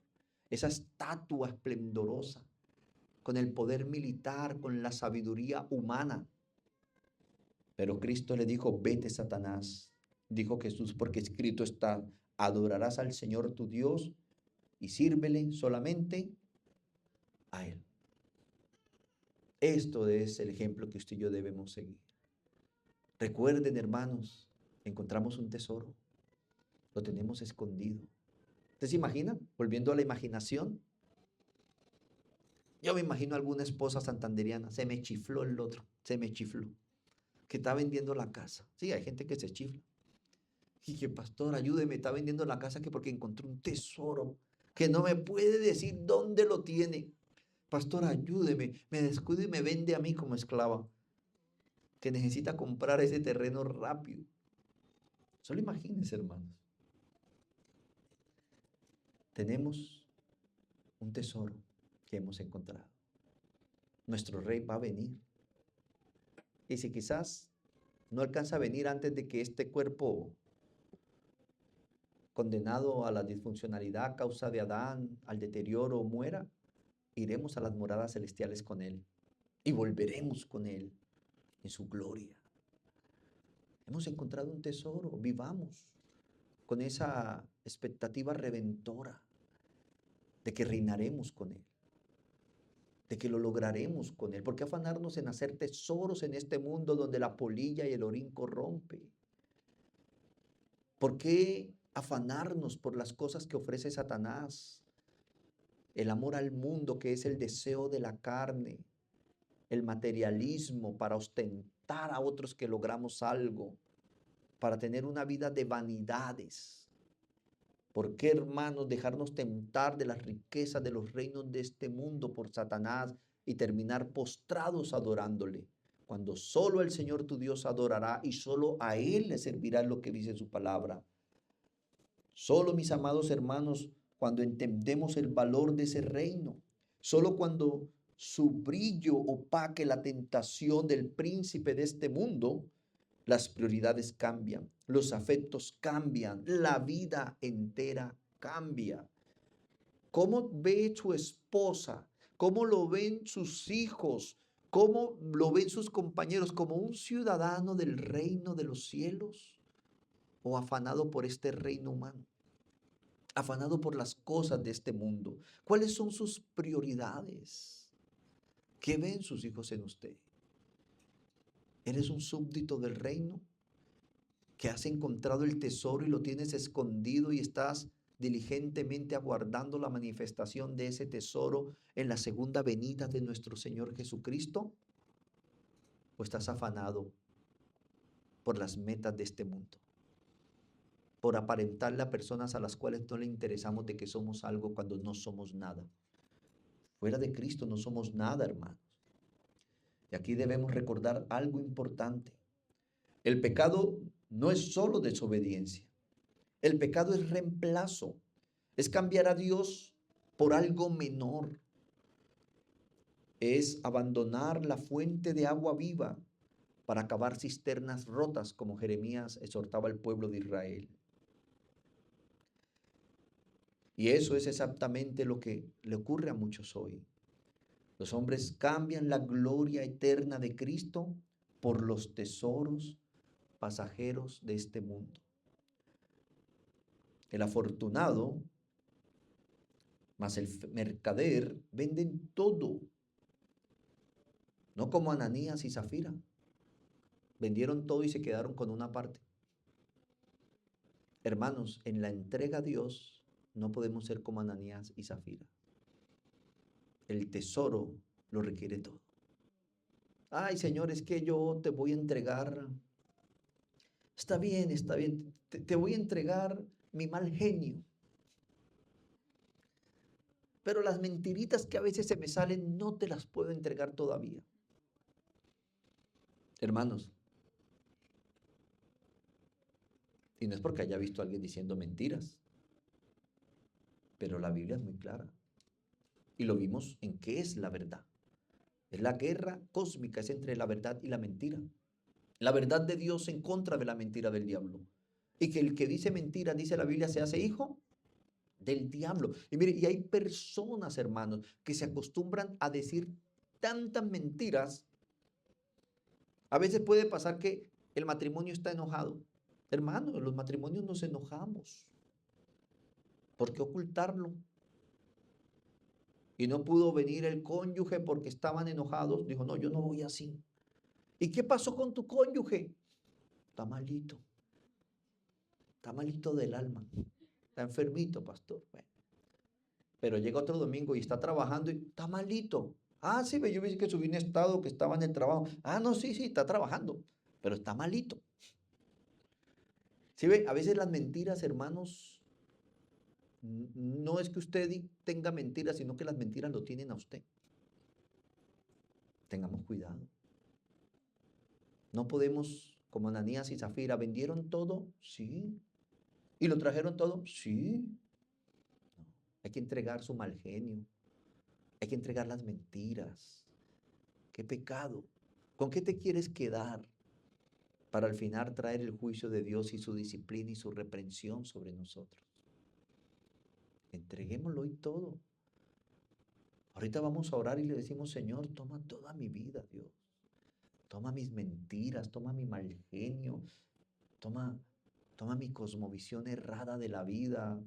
Esa estatua esplendorosa, con el poder militar, con la sabiduría humana. Pero Cristo le dijo, vete, Satanás, dijo Jesús, porque escrito está, adorarás al Señor tu Dios y sírvele solamente a Él. Esto es el ejemplo que usted y yo debemos seguir. Recuerden, hermanos, encontramos un tesoro, lo tenemos escondido. ¿Usted se imagina? Volviendo a la imaginación. Yo me imagino a alguna esposa santanderiana, se me chifló el otro, se me chifló, que está vendiendo la casa. Sí, hay gente que se chifla. Y que, pastor, ayúdeme, está vendiendo la casa que porque encontró un tesoro, que no me puede decir dónde lo tiene. Pastor, ayúdeme, me descuido y me vende a mí como esclava, que necesita comprar ese terreno rápido. Solo imagínense, hermanos. Tenemos un tesoro que hemos encontrado. Nuestro rey va a venir. Y si quizás no alcanza a venir antes de que este cuerpo condenado a la disfuncionalidad a causa de Adán, al deterioro, muera, iremos a las moradas celestiales con Él y volveremos con Él en su gloria. Hemos encontrado un tesoro, vivamos con esa expectativa redentora de que reinaremos con Él, de que lo lograremos con Él. ¿Por qué afanarnos en hacer tesoros en este mundo donde la polilla y el orín corrompe? ¿Por qué afanarnos por las cosas que ofrece Satanás? El amor al mundo, que es el deseo de la carne, el materialismo para ostentar a otros que logramos algo. para tener una vida de vanidades. ¿Por qué, hermanos, dejarnos tentar de las riquezas de los reinos de este mundo por Satanás y terminar postrados adorándole? Cuando solo el Señor tu Dios adorará y solo a Él le servirá lo que dice su palabra. Solo, mis amados hermanos, cuando entendemos el valor de ese reino, solo cuando su brillo opaque la tentación del príncipe de este mundo, las prioridades cambian, los afectos cambian, la vida entera cambia. ¿Cómo ve su esposa? ¿Cómo lo ven sus hijos? ¿Cómo lo ven sus compañeros? ¿Como un ciudadano del reino de los cielos? ¿O afanado por este reino humano? Afanado por las cosas de este mundo. ¿Cuáles son sus prioridades? ¿Qué ven sus hijos en usted? ¿Eres un súbdito del reino? ¿Que has encontrado el tesoro y lo tienes escondido y estás diligentemente aguardando la manifestación de ese tesoro en la segunda venida de nuestro Señor Jesucristo? ¿O estás afanado por las metas de este mundo? Por aparentarle a personas a las cuales no le interesamos de que somos algo cuando no somos nada. Fuera de Cristo no somos nada, hermanos. Y aquí debemos recordar algo importante. El pecado no es solo desobediencia. El pecado es reemplazo. Es cambiar a Dios por algo menor. Es abandonar la fuente de agua viva para cavar cisternas rotas, como Jeremías exhortaba al pueblo de Israel. Y eso es exactamente lo que le ocurre a muchos hoy. Los hombres cambian la gloria eterna de Cristo por los tesoros pasajeros de este mundo. El afortunado más el mercader venden todo, no como Ananías y Zafira. Vendieron todo y se quedaron con una parte. Hermanos, en la entrega a Dios no podemos ser como Ananías y Zafira. El tesoro lo requiere todo. Ay, Señor, es que yo te voy a entregar. Está bien, está bien. Te voy a entregar mi mal genio. Pero las mentiritas que a veces se me salen no te las puedo entregar todavía. Hermanos, y no es porque haya visto a alguien diciendo mentiras, pero la Biblia es muy clara. Y lo vimos en qué es la verdad. Es la guerra cósmica, es entre la verdad y la mentira. La verdad de Dios en contra de la mentira del diablo. Y que el que dice mentira, dice la Biblia, se hace hijo del diablo. Y mire, y hay personas, hermanos, que se acostumbran a decir tantas mentiras. A veces puede pasar que el matrimonio está enojado. Hermanos, los matrimonios nos enojamos. ¿Por qué ocultarlo? Y no pudo venir el cónyuge porque estaban enojados. Dijo, no, yo no voy así. ¿Y qué pasó con tu cónyuge? Está malito. Está malito del alma. Está enfermito, pastor. Bueno, pero llega otro domingo y está trabajando y está malito. Ah, sí, yo vi que subí un estado que estaba en el trabajo. Ah, no, sí, está trabajando, pero está malito. ¿Sí ve? A veces las mentiras, hermanos, no es que usted tenga mentiras, sino que las mentiras lo tienen a usted. Tengamos cuidado. No podemos, como Ananías y Zafira, ¿vendieron todo? Sí. ¿Y lo trajeron todo? Sí. No. Hay que entregar su mal genio. Hay que entregar las mentiras. ¡Qué pecado! ¿Con qué te quieres quedar para al final traer el juicio de Dios y su disciplina y su reprensión sobre nosotros? Entreguémoslo hoy todo. Ahorita vamos a orar y le decimos, Señor, toma toda mi vida, Dios. Toma mis mentiras, toma mi mal genio, toma mi cosmovisión errada de la vida,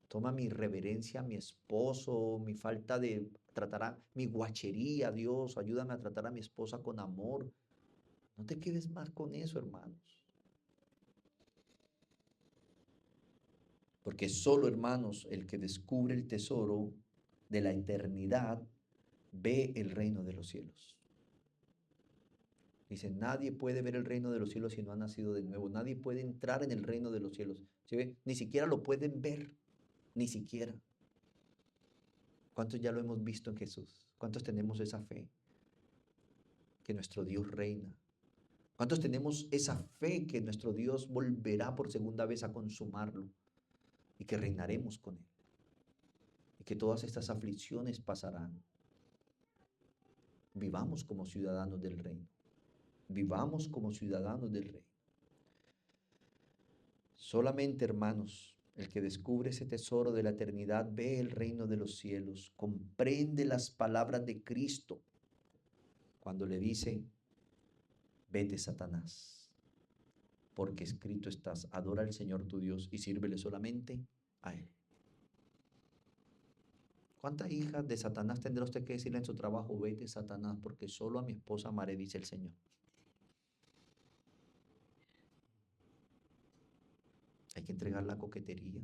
toma mi irreverencia a mi esposo, mi falta de mi guachería, Dios, ayúdame a tratar a mi esposa con amor. No te quedes más con eso, hermanos. Porque solo, hermanos, el que descubre el tesoro de la eternidad ve el reino de los cielos. Dice, nadie puede ver el reino de los cielos si no ha nacido de nuevo. Nadie puede entrar en el reino de los cielos. ¿Sí ve? Ni siquiera lo pueden ver. Ni siquiera. ¿Cuántos ya lo hemos visto en Jesús? ¿Cuántos tenemos esa fe? Que nuestro Dios reina. ¿Cuántos tenemos esa fe que nuestro Dios volverá por segunda vez a consumarlo? Y que reinaremos con Él. Y que todas estas aflicciones pasarán. Vivamos como ciudadanos del reino. Vivamos como ciudadanos del reino. Solamente, hermanos, el que descubre ese tesoro de la eternidad ve el reino de los cielos, comprende las palabras de Cristo cuando le dice, vete, Satanás, porque escrito estás, adora al Señor tu Dios y sírvele solamente a Él. ¿Cuántas hijas de Satanás tendrá usted que decirle en su trabajo, vete, Satanás, porque solo a mi esposa amaré, dice el Señor? Hay que entregar la coquetería.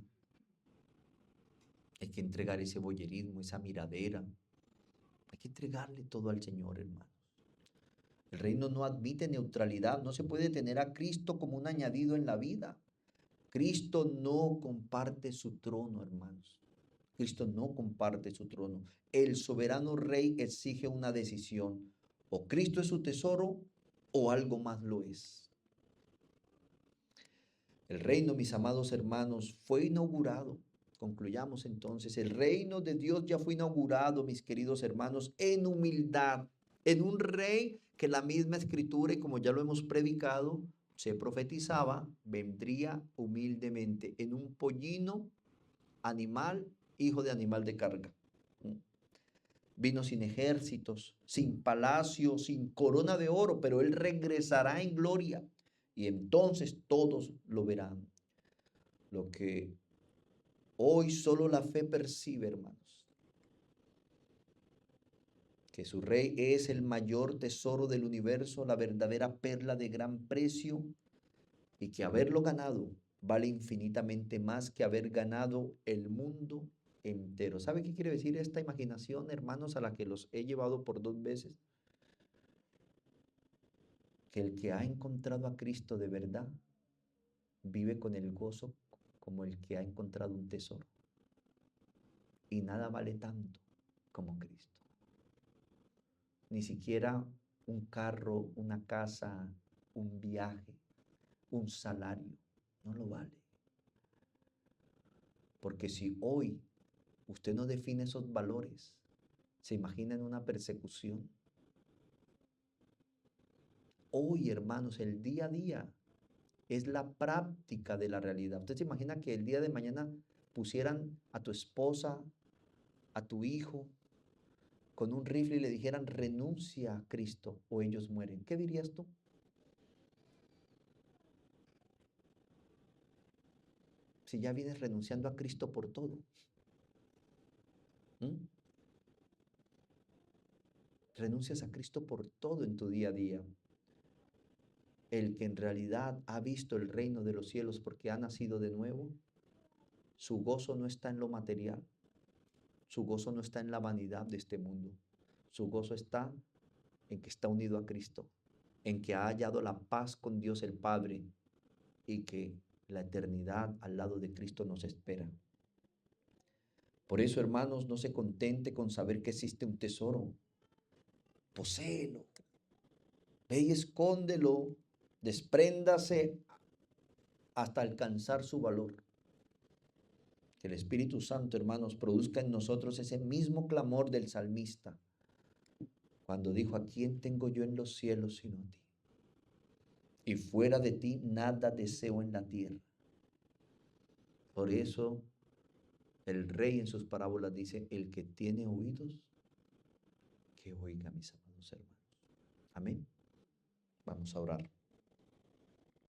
Hay que entregar ese boyerismo, esa miradera. Hay que entregarle todo al Señor, hermanos. El reino no admite neutralidad. No se puede tener a Cristo como un añadido en la vida. Cristo no comparte su trono, hermanos. Cristo no comparte su trono. El soberano rey exige una decisión. O Cristo es su tesoro o algo más lo es. El reino, mis amados hermanos, fue inaugurado. Concluyamos entonces. El reino de Dios ya fue inaugurado, mis queridos hermanos, en humildad, en un rey que la misma escritura, y como ya lo hemos predicado, se profetizaba, vendría humildemente en un pollino animal, hijo de animal de carga. Vino sin ejércitos, sin palacio, sin corona de oro, pero él regresará en gloria y entonces todos lo verán. Lo que hoy solo la fe percibe, hermanos, que su rey es el mayor tesoro del universo, la verdadera perla de gran precio, y que haberlo ganado vale infinitamente más que haber ganado el mundo entero. ¿Sabe qué quiere decir esta imaginación, hermanos, a la que los he llevado por 2 veces? Que el que ha encontrado a Cristo de verdad vive con el gozo como el que ha encontrado un tesoro. Y nada vale tanto como Cristo. Ni siquiera un carro, una casa, un viaje, un salario, no lo vale. Porque si hoy usted no define esos valores, se imagina en una persecución. Hoy, hermanos, el día a día es la práctica de la realidad. Usted se imagina que el día de mañana pusieran a tu esposa, a tu hijo, con un rifle y le dijeran, renuncia a Cristo o ellos mueren. ¿Qué dirías tú? Si ya vienes renunciando a Cristo por todo. ¿Mm? Renuncias a Cristo por todo en tu día a día. El que en realidad ha visto el reino de los cielos porque ha nacido de nuevo, su gozo no está en lo material, su gozo no está en la vanidad de este mundo, su gozo está en que está unido a Cristo, en que ha hallado la paz con Dios el Padre y que la eternidad al lado de Cristo nos espera. Por eso, hermanos, no se contente con saber que existe un tesoro. Poséelo. Ve y escóndelo. Despréndase hasta alcanzar su valor. Que el Espíritu Santo, hermanos, produzca en nosotros ese mismo clamor del salmista, cuando dijo, ¿a quién tengo yo en los cielos sino a ti? Y fuera de ti nada deseo en la tierra. Por eso el rey en sus parábolas dice, el que tiene oídos, que oiga, mis amados hermanos. Amén. Vamos a orar.